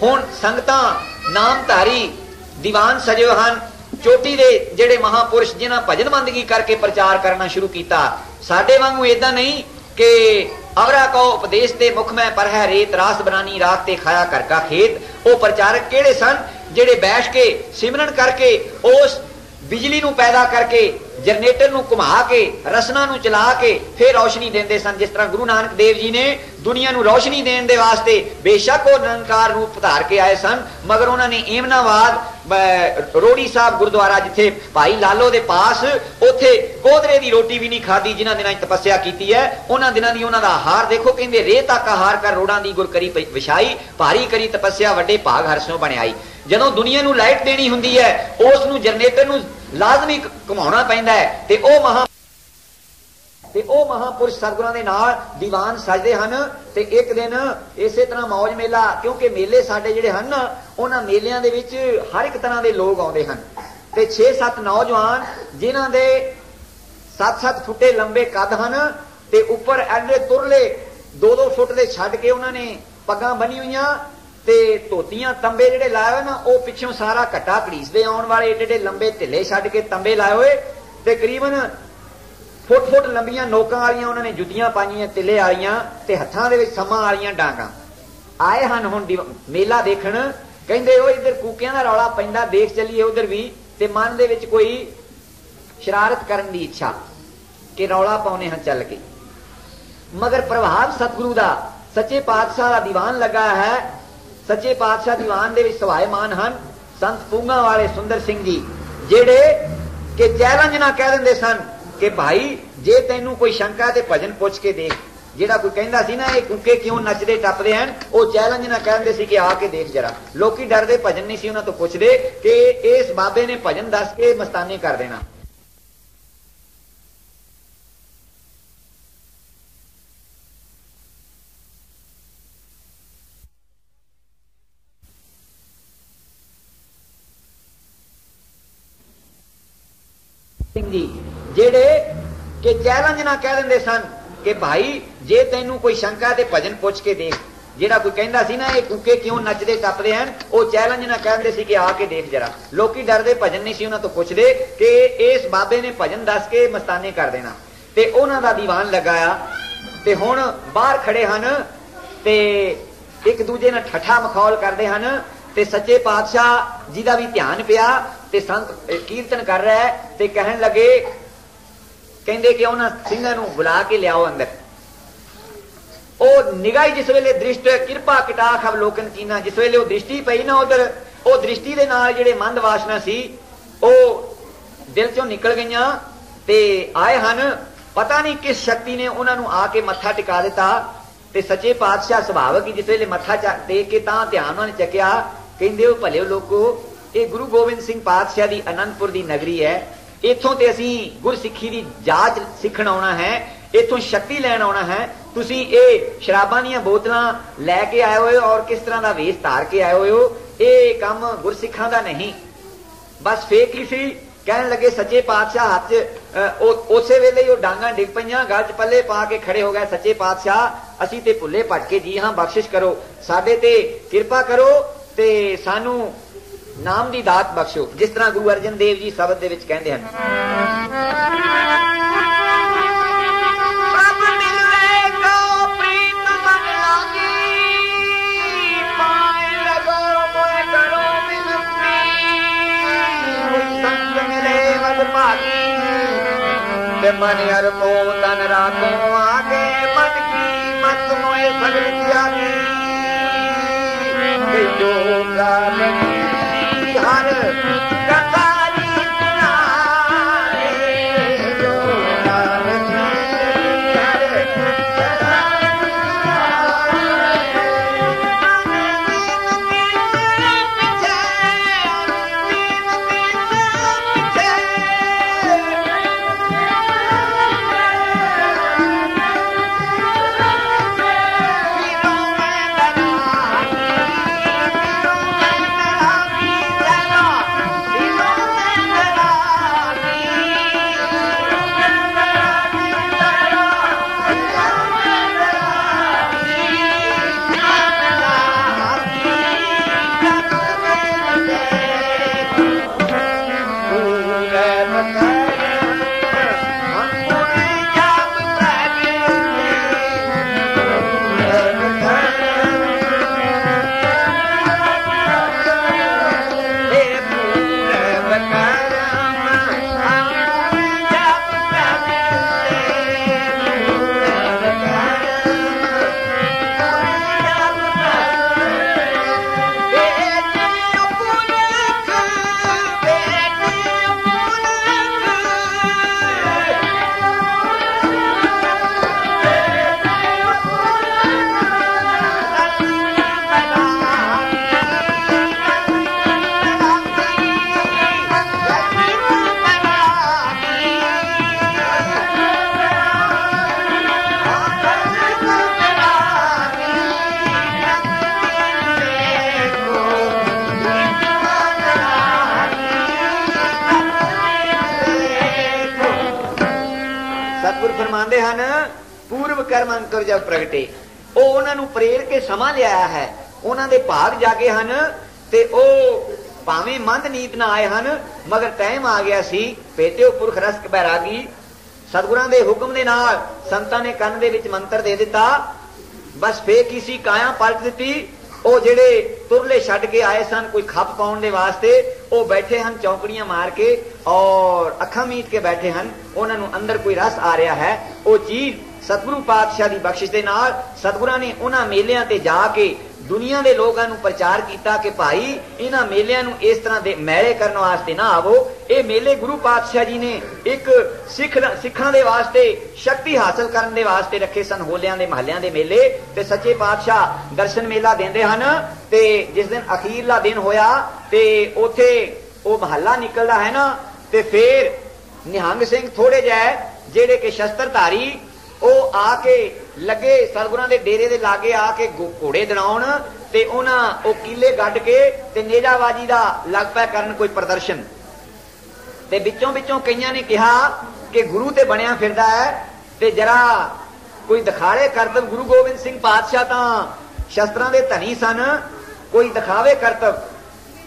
ਹੁਣ ਸੰਗਤਾਂ ਨਾਮਧਾਰੀ ਦੀਵਾਨ ਸਜੇ ਹਨ। ਚੋਟੀ ਦੇ ਜਿਹੜੇ ਮਹਾਪੁਰਸ਼ ਜਿਨ੍ਹਾਂ ਭਜਨ ਬੰਦਗੀ ਕਰਕੇ ਪ੍ਰਚਾਰ ਕਰਨਾ ਸ਼ੁਰੂ ਕੀਤਾ। ਸਾਡੇ ਵਾਂਗੂ ਏਦਾਂ ਨਹੀਂ ਕਿ ਅਵਰਾ ਕੋ ਉਪਦੇਸ਼ ਤੇ ਮੁਖ ਮੈਂ ਪਰ ਹੈ ਰੇਤ, ਰਾਸ ਬਨਾਨੀ ਰਾਖ ਤੇ ਖਾਇਆ ਕਰ ਕਾ ਖੇਤ। ਉਹ ਪ੍ਰਚਾਰਕ ਕਿਹੜੇ ਸਨ? ਜਿਹੜੇ ਬੈਠ ਕੇ ਸਿਮਰਨ ਕਰਕੇ ਉਸ ਬਿਜਲੀ ਨੂੰ ਪੈਦਾ ਕਰਕੇ ਜਨਰੇਟਰ ਨੂੰ ਘੁਮਾ ਕੇ ਰਸਨਾ ਨੂੰ ਚਲਾ ਕੇ ਫਿਰ ਰੌਸ਼ਨੀ ਦਿੰਦੇ ਸਨ। ਜਿਸ ਤਰ੍ਹਾਂ ਗੁਰੂ ਨਾਨਕ ਦੇਵ ਜੀ ਨੇ ਦੁਨੀਆ ਨੂੰ ਰੌਸ਼ਨੀ ਦੇਣ ਦੇ ਵਾਸਤੇ ਬੇਸ਼ੱਕ ਉਹ ਨਿਰੰਕਾਰ ਰੂਪ ਧਾਰ ਕੇ ਆਏ ਸਨ, ਮਗਰ ਉਹਨਾਂ ਨੇ ਏਮਨਾਬਾਦ ਰੋੜੀ ਸਾਹਿਬ ਗੁਰਦੁਆਰਾ ਜਿੱਥੇ ਭਾਈ ਲਾਲੋ ਦੇ ਪਾਸ, ਉੱਥੇ ਕੋਧਰੇ ਦੀ ਰੋਟੀ ਵੀ ਨਹੀਂ ਖਾਦੀ ਜਿਨ੍ਹਾਂ ਦਿਨਾਂ 'ਚ ਤਪੱਸਿਆ ਕੀਤੀ ਹੈ। ਉਹਨਾਂ ਦਿਨਾਂ ਦੀ ਉਹਨਾਂ ਦਾ ਆਹਾਰ ਦੇਖੋ, ਕਹਿੰਦੇ ਰੇ ਤੱਕ ਆਹਾਰ ਕਰ ਰੋੜਾਂ ਦੀ ਗੁਰ ਕਰੀ ਵਿਛਾਈ, ਭਾਰੀ ਕਰੀ ਤਪੱਸਿਆ ਵੱਡੇ ਭਾਗ ਹਰਸੋਂ ਬਣਾਈ। ਜਦੋਂ ਦੁਨੀਆ ਨੂੰ ਲਾਈਟ ਦੇਣੀ ਹੁੰਦੀ ਹੈ ਉਸ ਨੂੰ ਜਨਰੇਟਰ ਨੂੰ ਲਾਜ਼ਮੀ ਘੁਮਾਉਣਾ ਪੈਂਦਾ ਹੈ, ਤੇ ਉਹ ਮਹਾਪੁਰਸ਼ ਸਤਿਗੁਰਾਂ ਦੇ ਨਾਲ ਦੀਵਾਨ ਸਜਦੇ ਹਨ। ਤੇ ਇੱਕ ਦਿਨ ਇਸੇ ਤਰ੍ਹਾਂ ਮੌਜ ਮੇਲਾ, ਕਿਉਂਕਿ ਮੇਲੇ ਸਾਡੇ ਜਿਹੜੇ ਹਨ ਉਹਨਾਂ ਮੇਲਿਆਂ ਦੇ ਵਿੱਚ ਹਰ ਇੱਕ ਤਰ੍ਹਾਂ ਦੇ ਲੋਕ ਆਉਂਦੇ ਹਨ, ਤੇ 6-7 ਨੌਜਵਾਨ ਜਿਨ੍ਹਾਂ ਦੇ 7-7 ਫੁੱਟੇ ਲੰਬੇ ਕੱਦ ਹਨ, ਤੇ ਉੱਪਰ ਐਡੇ ਤੁਰਲੇ 2-2 फुट ਦੇ ਛੱਡ ਕੇ ਉਹਨਾਂ ਨੇ ਪੱਗਾਂ ਬੰਨੀ ਹੋਈਆਂ ਤੇ ਧੋਤੀਆਂ ਤੰਬੇ ਜਿਹੜੇ ਲਾਏ ਹੋਏ ਨਾ ਉਹ ਪਿੱਛੋਂ ਸਾਰਾ ਘੱਟਾ ਘੜੀਸਦੇ ਆਉਣ ਵਾਲੇ ਏਡੇ ਏਡੇ ਲੰਬੇ ਢਿੱਲੇ ਛੱਡ ਕੇ ਤੰਬੇ ਲਾਏ ਹੋਏ ਤੇ ਕਰੀਬਨ ਫੁੱਟ ਲੰਬੀਆਂ ਨੋਕਾਂ ਵਾਲੀਆਂ ਉਹਨਾਂ ਨੇ ਜੁੱਤੀਆਂ ਪਾਈਆਂ ਤਿੱਲੇ ਵਾਲੀਆਂ ਤੇ ਹੱਥਾਂ ਦੇ ਵਿੱਚ ਸਮਾਂ ਵਾਲੀਆਂ ਡਾਂਗਾਂ ਆਏ ਹਨ ਹੁਣ ਮੇਲਾ ਦੇਖਣ। ਕਹਿੰਦੇ ਉਹ ਇੱਧਰ ਕੂਕਿਆਂ ਦਾ ਰੌਲਾ ਪੈਂਦਾ ਦੇਖ ਚੱਲੀਏ ਉਧਰ ਵੀ ਤੇ ਮਨ ਦੇ ਵਿੱਚ ਕੋਈ ਸ਼ਰਾਰਤ ਕਰਨ ਦੀ ਇੱਛਾ ਕਿ ਰੌਲਾ ਪਾਉਣੇ ਹਨ ਚੱਲ ਕੇ। ਮਗਰ ਪ੍ਰਭਾਵ ਸਤਿਗੁਰੂ ਦਾ ਸੱਚੇ ਪਾਤਸ਼ਾਹ ਦਾ ਦੀਵਾਨ ਲੱਗਾ ਹੈ। ਸੱਚੇ ਪਾਤਸ਼ਾਹ ਦੀਵਾਨ ਦੇ ਵਿੱਚ ਸਵਾਏਮਾਨ ਹਨ ਸੰਤ ਪੂੰਗਾ ਵਾਲੇ ਸੁੰਦਰ ਸਿੰਘ ਜੀ ਜਿਹੜੇ ਕਿ ਚੈਲੰਜ ਨਾ ਕਹਿ ਦਿੰਦੇ ਸਨ ਕਿ ਭਾਈ ਜੇ ਤੈਨੂੰ ਕੋਈ ਸ਼ੰਕਾ ਤੇ ਭਜਨ ਪੁੱਛ ਕੇ ਦੇਖ। ਜਿਹੜਾ ਕੋਈ ਕਹਿੰਦਾ ਸੀ ਨਾ ਇਹ ਕੂਕੇ ਕਿਉਂ ਨੱਚਦੇ ਟੱਪਦੇ ਹਨ ਉਹ ਚੈਲੰਜ ਨਾ ਕਹਿੰਦੇ ਸੀ ਕਿ ਆ ਕੇ ਦੇਖ ਜਰਾ। ਲੋਕੀ ਡਰਦੇ ਭਜਨ ਨਹੀਂ ਸੀ ਉਹਨਾਂ ਤੋਂ ਪੁੱਛਦੇ ਕਿ ਇਸ ਬਾਬੇ ਨੇ ਭਜਨ ਦੱਸ ਕੇ ਮਸਤਾਨੇ ਕਰ ਦੇਣਾ। ਸਿੰਘ ਜੀ ਜਿਹੜੇ ਕਿ ਚੈਲੰਜ ਨਾ ਕਹਿ ਦਿੰਦੇ ਸਨ ਕਿ ਭਾਈ ਜੇ ਤੈਨੂੰ ਕੋਈ ਸ਼ੰਕਾ ਤੇ ਭਜਨ ਪੁੱਛ ਕੇ ਦੇਖ। ਜਿਹੜਾ ਕੋਈ ਕਹਿੰਦਾ ਸੀ ਨਾ ਇਹ ਕੂਕੇ ਕਿਉਂ ਨੱਚਦੇ ਟੱਪਦੇ ਹਨ ਉਹ ਚੈਲੰਜ ਨਾ ਕਹਿੰਦੇ ਸੀ ਕਿ ਆ ਕੇ ਦੇਖ ਜਰਾ। ਲੋਕੀ ਡਰਦੇ ਭਜਨ ਨਹੀਂ ਸੀ ਉਹਨਾਂ ਤੋਂ ਪੁੱਛਦੇ ਕਿ ਇਸ ਬਾਬੇ ਨੇ ਭਜਨ ਦੱਸ ਕੇ ਮਸਤਾਨੇ ਕਰ ਦੇਣਾ। ਤੇ ਉਹਨਾਂ ਦਾ ਦੀਵਾਨ ਲਗਾਇਆ ਤੇ ਹੁਣ ਬਾਹਰ ਖੜੇ ਹਨ ਤੇ ਇੱਕ ਦੂਜੇ ਨਾਲ ਠੱਠਾ ਮਖੌਲ ਕਰਦੇ ਹਨ ਤੇ ਸੱਚੇ ਪਾਤਸ਼ਾਹ ਜੀ ਦਾ ਵੀ ਧਿਆਨ ਪਿਆ ਤੇ ਸੰਤ ਕੀਰਤਨ ਕਰ ਰਿਹਾ ਤੇ ਕਹਿਣ ਲੱਗੇ ਕਹਿੰਦੇ ਕਿ ਉਹਨਾਂ ਸਿੰਘਾਂ ਨੂੰ ਬੁਲਾ ਕੇ ਲਿਆਓ ਅੰਦਰ। ਉਹ ਨਿਗਾਹ ਜਿਸ ਵੇਲੇ ਦ੍ਰਿਸ਼ਟ ਕਿਰਪਾ ਕਟਾਖ ਅਵਲੋਕਨ ਕੀਨਾ ਜਿਸ ਵੇਲੇ ਉਹ ਦ੍ਰਿਸ਼ਟੀ ਪਈ ਨਾ ਉਧਰ ਉਹ ਦ੍ਰਿਸ਼ਟੀ ਦੇ ਨਾਲ ਜਿਹੜੇ ਮੰਦ ਵਾਸ਼ਨਾ ਸੀ ਉਹ ਦਿਲ ਚੋਂ ਨਿਕਲ ਗਈਆਂ ਤੇ ਆਏ ਹਨ। ਪਤਾ ਨਹੀਂ ਕਿਸ ਸ਼ਕਤੀ ਨੇ ਉਹਨਾਂ ਨੂੰ ਆ ਕੇ ਮੱਥਾ ਟਿਕਾ ਦਿੱਤਾ ਤੇ ਸੱਚੇ ਪਾਤਸ਼ਾਹ ਸੁਭਾਵਕ ਹੀ ਜਿਸ ਵੇਲੇ ਮੱਥਾ ਟੇਕ ਕੇ ਤਾਂ ਧਿਆਨ ਉਹਨਾਂ ਨੇ ਚੱਕਿਆ। ਕਹਿੰਦੇ ਉਹ ਭਲੇ ਲੋਕੋ ਇਹ ਗੁਰੂ ਗੋਬਿੰਦ ਸਿੰਘ ਪਾਤਸ਼ਾਹ ਦੀ ਅਨੰਦਪੁਰ ਦੀ ਨਗਰੀ ਹੈ। ਇੱਥੋਂ ਤੇ ਅਸੀਂ ਗੁਰਸਿੱਖੀ ਦੀ ਜਾਂਚ ਸਿੱਖਣ ਆਉਣਾ ਹੈ ਇੱਥੋਂ ਸ਼ਕਤੀ ਲੈਣ ਆਉਣਾ ਹੈ। ਤੁਸੀਂ ਇਹ ਸ਼ਰਾਬਾਂ ਦੀਆਂ ਬੋਤਲਾਂ ਲੈ ਕੇ ਆਏ ਹੋਏ ਔਰ ਕਿਸ ਤਰ੍ਹਾਂ ਦਾ ਵੇਸ਼ ਧਾਰ ਕੇ ਆਏ ਹੋਏ ਹੋ ਇਹ ਕੰਮ ਗੁਰਸਿੱਖਾਂ ਦਾ ਨਹੀਂ। ਬਸ ਫੇਕ ਹੀ ਸੀ। ਕਹਿਣ ਲੱਗੇ ਸੱਚੇ ਪਾਤਸ਼ਾਹ ਹੱਥ 'ਚ ਉਸੇ ਵੇਲੇ ਹੀ ਉਹ ਡਾਂਗਾਂ ਡਿੱਗ ਪਈਆਂ ਗੱਲ 'ਚ ਪੱਲੇ ਪਾ ਕੇ ਖੜੇ ਹੋ ਗਏ। ਸੱਚੇ ਪਾਤਸ਼ਾਹ ਅਸੀਂ ਤੇ ਭੁੱਲੇ ਭਟਕੇ ਜੀ ਹਾਂ ਬਖਸ਼ਿਸ਼ ਕਰੋ ਸਾਡੇ ਤੇ ਕਿਰਪਾ ਕਰੋ ਤੇ ਸਾਨੂੰ ਨਾਮ ਦੀ ਦਾਤ ਬਖਸ਼ੋ। ਜਿਸ ਤਰ੍ਹਾਂ ਗੁਰੂ ਅਰਜਨ ਦੇਵ ਜੀ ਸ਼ਬਦ ਦੇ ਵਿੱਚ ਕਹਿੰਦੇ ਹਨ मन अरबो तन रातो आगे मन की मत मोए सगल त्यागी जो हर कतारी जो फरमाते हैं पूर्व कर्म अंकुर जब प्रगटे ਉਹ ਉਹਨਾਂ ਨੂੰ ਪ੍ਰੇਰ ਕੇ ਸਮਾਂ ਲਿਆਇਆ ਹੈ। ਉਹਨਾਂ ਦੇ ਭਾਗ ਜਾਗੇ ਹਨ ਤੇ ਉਹ ਭਾਵੇਂ ਮੰਦ ਨੀਤ ਨਾ ਆਏ ਹਨ, ਮਗਰ ਟਾਈਮ ਆ ਗਿਆ ਸੀ। ਭੇਟਿਓ ਪੁਰਖ ਰਸਕ ਬੈਰਾਗੀ, ਸਤਿਗੁਰਾਂ ਦੇ ਹੁਕਮ ਦੇ ਨਾਲ ਸੰਤਾਂ ਨੇ ਕੰਨ ਦੇ ਵਿੱਚ ਮੰਤਰ ਦੇ ਦਿੱਤਾ। ਬਸ ਫੇਰ ਕੀ ਕਾਇਆ ਪਲਟ ਦਿੱਤੀ। ਉਹ ਜਿਹੜੇ ਤੁਰਲੇ ਛੱਡ ਕੇ ਆਏ ਸਨ ਕੋਈ ਖੱਪ ਪਾਉਣ ਦੇ ਵਾਸਤੇ, ਉਹ ਬੈਠੇ ਹਨ ਚੌਂਕੜੀਆਂ ਮਾਰ ਕੇ ਔਰ ਅੱਖਾਂ ਮੀਟ ਕੇ ਬੈਠੇ ਹਨ। ਉਹਨਾਂ ਨੂੰ ਅੰਦਰ ਕੋਈ ਰਸ ਆ ਰਿਹਾ ਹੈ। ਉਹ ਚੀਜ਼ ਸਤਿਗੁਰੂ ਪਾਤਸ਼ਾਹ ਦੀ ਬਖਸ਼ਿਸ਼ ਦੇ ਨਾਲ ਸਤਿਗੁਰਾਂ ਨੇ ਉਹਨਾਂ ਮੇਲਿਆਂ ਤੇ ਜਾ ਕੇ ਦੁਨੀਆ ਦੇ ਲੋਕਾਂ ਨੂੰ ਪ੍ਰਚਾਰ ਕੀਤਾ ਕਿ ਭਾਈ ਇਹਨਾਂ ਮੇਲਿਆਂ ਨੂੰ ਇਸ ਤਰ੍ਹਾਂ ਦੇ ਮੈਲੇ ਕਰਨ ਵਾਸਤੇ ਨਾ ਆਵੋ। ਇਹ ਮੇਲੇ ਗੁਰੂ ਪਾਤਸ਼ਾਹ ਜੀ ਨੇ ਇੱਕ ਸਿੱਖਾਂ ਦੇ ਵਾਸਤੇ ਸ਼ਕਤੀ ਹਾਸਲ ਕਰਨ ਦੇ ਵਾਸਤੇ ਰੱਖੇ ਸਨ। ਹੋਲਿਆਂ ਦੇ ਮਹੱਲਿਆਂ ਦੇ ਮੇਲੇ ਤੇ ਸੱਚੇ ਪਾਤਸ਼ਾਹ ਦਰਸ਼ਨ ਮੇਲਾ ਦਿੰਦੇ ਹਨ। ਤੇ ਜਿਸ ਦਿਨ ਅਖੀਰਲਾ ਦਿਨ ਹੋਇਆ ਤੇ ਉੱਥੇ ਉਹ ਮਹੱਲਾ ਨਿਕਲਦਾ ਹੈ ਨਾ, ਤੇ ਫੇਰ ਨਿਹੰਗ ਸਿੰਘ ਥੋੜੇ ਜਿਹੇ ਜਿਹੜੇ ਕਿ ਸ਼ਸਤਰਧਾਰੀ ਉਹ ਆ ਕੇ ਲੱਗੇ ਸਤਿਗੁਰਾਂ ਦੇ ਡੇਰੇ ਦੇ ਲਾਗੇ ਆ ਕੇ ਘੋੜੇ ਦੜਾਉਣ ਤੇ ਉਹਨਾਂ ਉਹ ਕੀਲੇ ਗੱਡ ਕੇ ਤੇ ਨੇਜਾਬਾਜੀ ਦਾ ਲੱਗ ਪਿਆ ਕਰਨ ਕੋਈ ਪ੍ਰਦਰਸ਼ਨ। ਤੇ ਵਿੱਚੋਂ ਕਈਆਂ ਨੇ ਕਿਹਾ ਕਿ ਗੁਰੂ ਤੇ ਬਣਿਆ ਫਿਰਦਾ ਹੈ ਤੇ ਜਰਾ ਕੋਈ ਦਿਖਾੜੇ ਕਰਤਵ। ਗੁਰੂ ਗੋਬਿੰਦ ਸਿੰਘ ਪਾਤਸ਼ਾਹ ਤਾਂ ਸ਼ਸਤਰਾਂ ਦੇ ਧਨੀ ਸਨ, ਕੋਈ ਦਿਖਾਵੇ ਕਰਤਵ।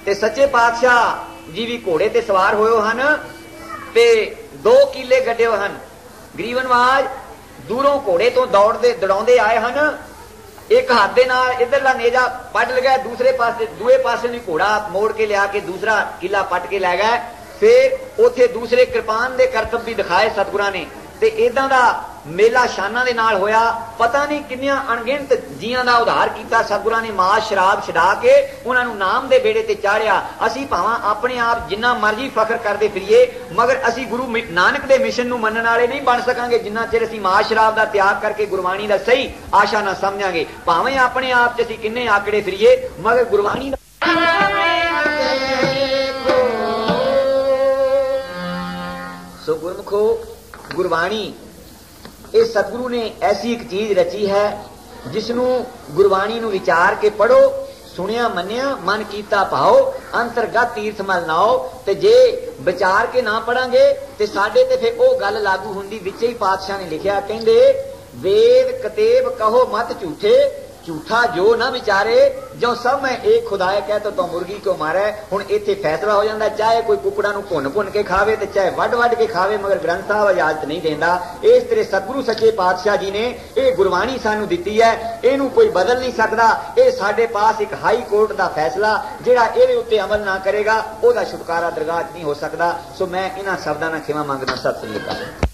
ਤੇ ਸੱਚੇ ਪਾਤਸ਼ਾਹ ਜੀ ਵੀ ਘੋੜੇ ਤੇ ਸਵਾਰ ਹੋਏ ਹਨ ਤੇ 2 ਕੀਲੇ ਗੱਡੇ ਹਨ। ਗਰੀਵਨਵਾਜ ਦੂਰੋਂ ਘੋੜੇ ਤੋਂ ਦੌੜਾਉਂਦੇ ਆਏ ਹਨ। ਇੱਕ ਹੱਥ ਦੇ ਨਾਲ ਇਧਰਲਾ ਨੇਜਾ ਪੱਟ ਲਗਾ, ਦੂਏ ਪਾਸੇ ਨੂੰ ਘੋੜਾ ਮੋੜ ਕੇ ਲਿਆ ਕੇ ਦੂਸਰਾ ਕਿਲਾ ਪੱਟ ਕੇ ਲੈ ਗਏ। ਫਿਰ ਉੱਥੇ ਦੂਸਰੇ ਕਿਰਪਾਨ ਦੇ ਕਰਤਬ ਵੀ ਦਿਖਾਏ ਸਤਿਗੁਰਾਂ ਨੇ। ਤੇ ਇਦਾਂ ਦਾ ਮੇਲਾ ਸ਼ਾਨਾਂ ਦੇ ਨਾਲ ਹੋਇਆ। ਪਤਾ ਨਹੀਂ ਕਿੰਨੀਆਂ ਅਣਗਿਣਤ ਜੀਆਂ ਦਾ ਉਧਾਰ ਕੀਤਾ ਸਤਿਗੁਰਾਂ ਨੇ। ਮਾਸ ਸ਼ਰਾਬ ਛਡਾ ਕੇ ਉਹਨਾਂ ਨੂੰ ਨਾਮ ਦੇ ਬੇੜੇ ਤੇ ਚਾੜਿਆ। ਅਸੀਂ ਭਾਵੇਂ ਆਪਣੇ ਆਪ ਜਿੰਨਾ ਮਰਜ਼ੀ ਫਖਰ ਕਰਦੇ ਫਿਰੀਏ, ਮਗਰ ਅਸੀਂ ਗੁਰੂ ਨਾਨਕ ਦੇ ਮਿਸ਼ਨ ਨੂੰ ਮੰਨਣ ਵਾਲੇ ਨਹੀਂ ਬਣ ਸਕਾਂਗੇ ਜਿੰਨਾ ਚਿਰ ਅਸੀਂ ਮਾਸ ਸ਼ਰਾਬ ਦਾ ਤਿਆਗ ਕਰਕੇ ਗੁਰਬਾਣੀ ਦਾ ਸਹੀ ਆਸ਼ਾ ਨਾ ਸਮਝਾਂਗੇ। ਭਾਵੇਂ ਆਪਣੇ ਆਪ 'ਚ ਅਸੀਂ ਕਿੰਨੇ ਆਕੜੇ ਫਿਰੀਏ, ਮਗਰ ਗੁਰਬਾਣੀ ਦਾ ਸੋ ਗੁਰਮੁਖੋ ਗੁਰਬਾਣੀ ਇਹ ਸਤਿਗੁਰੂ ਨੇ ਐਸੀ ਇੱਕ ਚੀਜ਼ ਰਚੀ ਹੈ ਜਿਸ ਨੂੰ ਗੁਰਬਾਣੀ ਨੂੰ ਵਿਚਾਰ ਕੇ ਪੜੋ, ਸੁਣਿਆ ਮੰਨਿਆ ਮਨ ਕੀਤਾ ਭਾਓ, ਅੰਤਰਗਤ ਤੀਰਥ ਮਲ ਨਾਓ। ਤੇ ਜੇ ਵਿਚਾਰ ਕੇ ਨਾ ਪੜਾਂਗੇ ਤੇ ਸਾਡੇ ਤੇ ਫਿਰ ਉਹ ਗੱਲ ਲਾਗੂ ਹੁੰਦੀ। ਵਿੱਚ ਹੀ ਪਾਤਸ਼ਾਹ ਨੇ ਲਿਖਿਆ, ਕਹਿੰਦੇ ਵੇਦ ਕਤੇਬ ਕਹੋ ਮਤ ਝੂਠੇ, ਝੂਠਾ ਜੋ ਨਾ ਵਿਚਾਰੇ, ਜੋ ਸਭ ਮੈਂ ਇੱਕ ਖੁਦਾਏ ਕਹਿ ਤੋ ਮੁਰਗੀ ਕਿਉਂ ਮਾਰੇ। ਹੁਣ ਇੱਥੇ ਫੈਸਲਾ ਹੋ ਜਾਂਦਾ, ਚਾਹੇ ਕੋਈ ਕੁਕੜਾ ਨੂੰ ਭੁੰਨ ਕੇ ਖਾਵੇ ਤੇ ਚਾਹੇ ਵੱਢ ਕੇ ਖਾਵੇ, ਮਗਰ ਗ੍ਰੰਥ ਸਾਹਿਬ ਇਜਾਜ਼ਤ ਨਹੀਂ ਦਿੰਦਾ। ਇਸ ਤਰ੍ਹਾਂ ਸਤਿਗੁਰੂ ਸੱਚੇ ਪਾਤਸ਼ਾਹ ਜੀ ਨੇ ਇਹ ਗੁਰਬਾਣੀ ਸਾਨੂੰ ਦਿੱਤੀ ਹੈ, ਇਹਨੂੰ ਕੋਈ ਬਦਲ ਨਹੀਂ ਸਕਦਾ। ਇਹ ਸਾਡੇ ਪਾਸ ਇੱਕ ਹਾਈ ਕੋਰਟ ਦਾ ਫੈਸਲਾ, ਜਿਹੜਾ ਇਹਦੇ ਉੱਤੇ ਅਮਲ ਨਾ ਕਰੇਗਾ ਉਹਦਾ ਛੁਟਕਾਰਾ ਦਰਗਾਹ 'ਚ ਨਹੀਂ ਹੋ ਸਕਦਾ। ਸੋ ਮੈਂ ਇਹਨਾਂ ਸ਼ਬਦਾਂ ਨਾਲ ਖਿਮਾ ਮੰਗਦਾ। ਸਤਿ ਸ੍ਰੀ ਅਕਾਲ।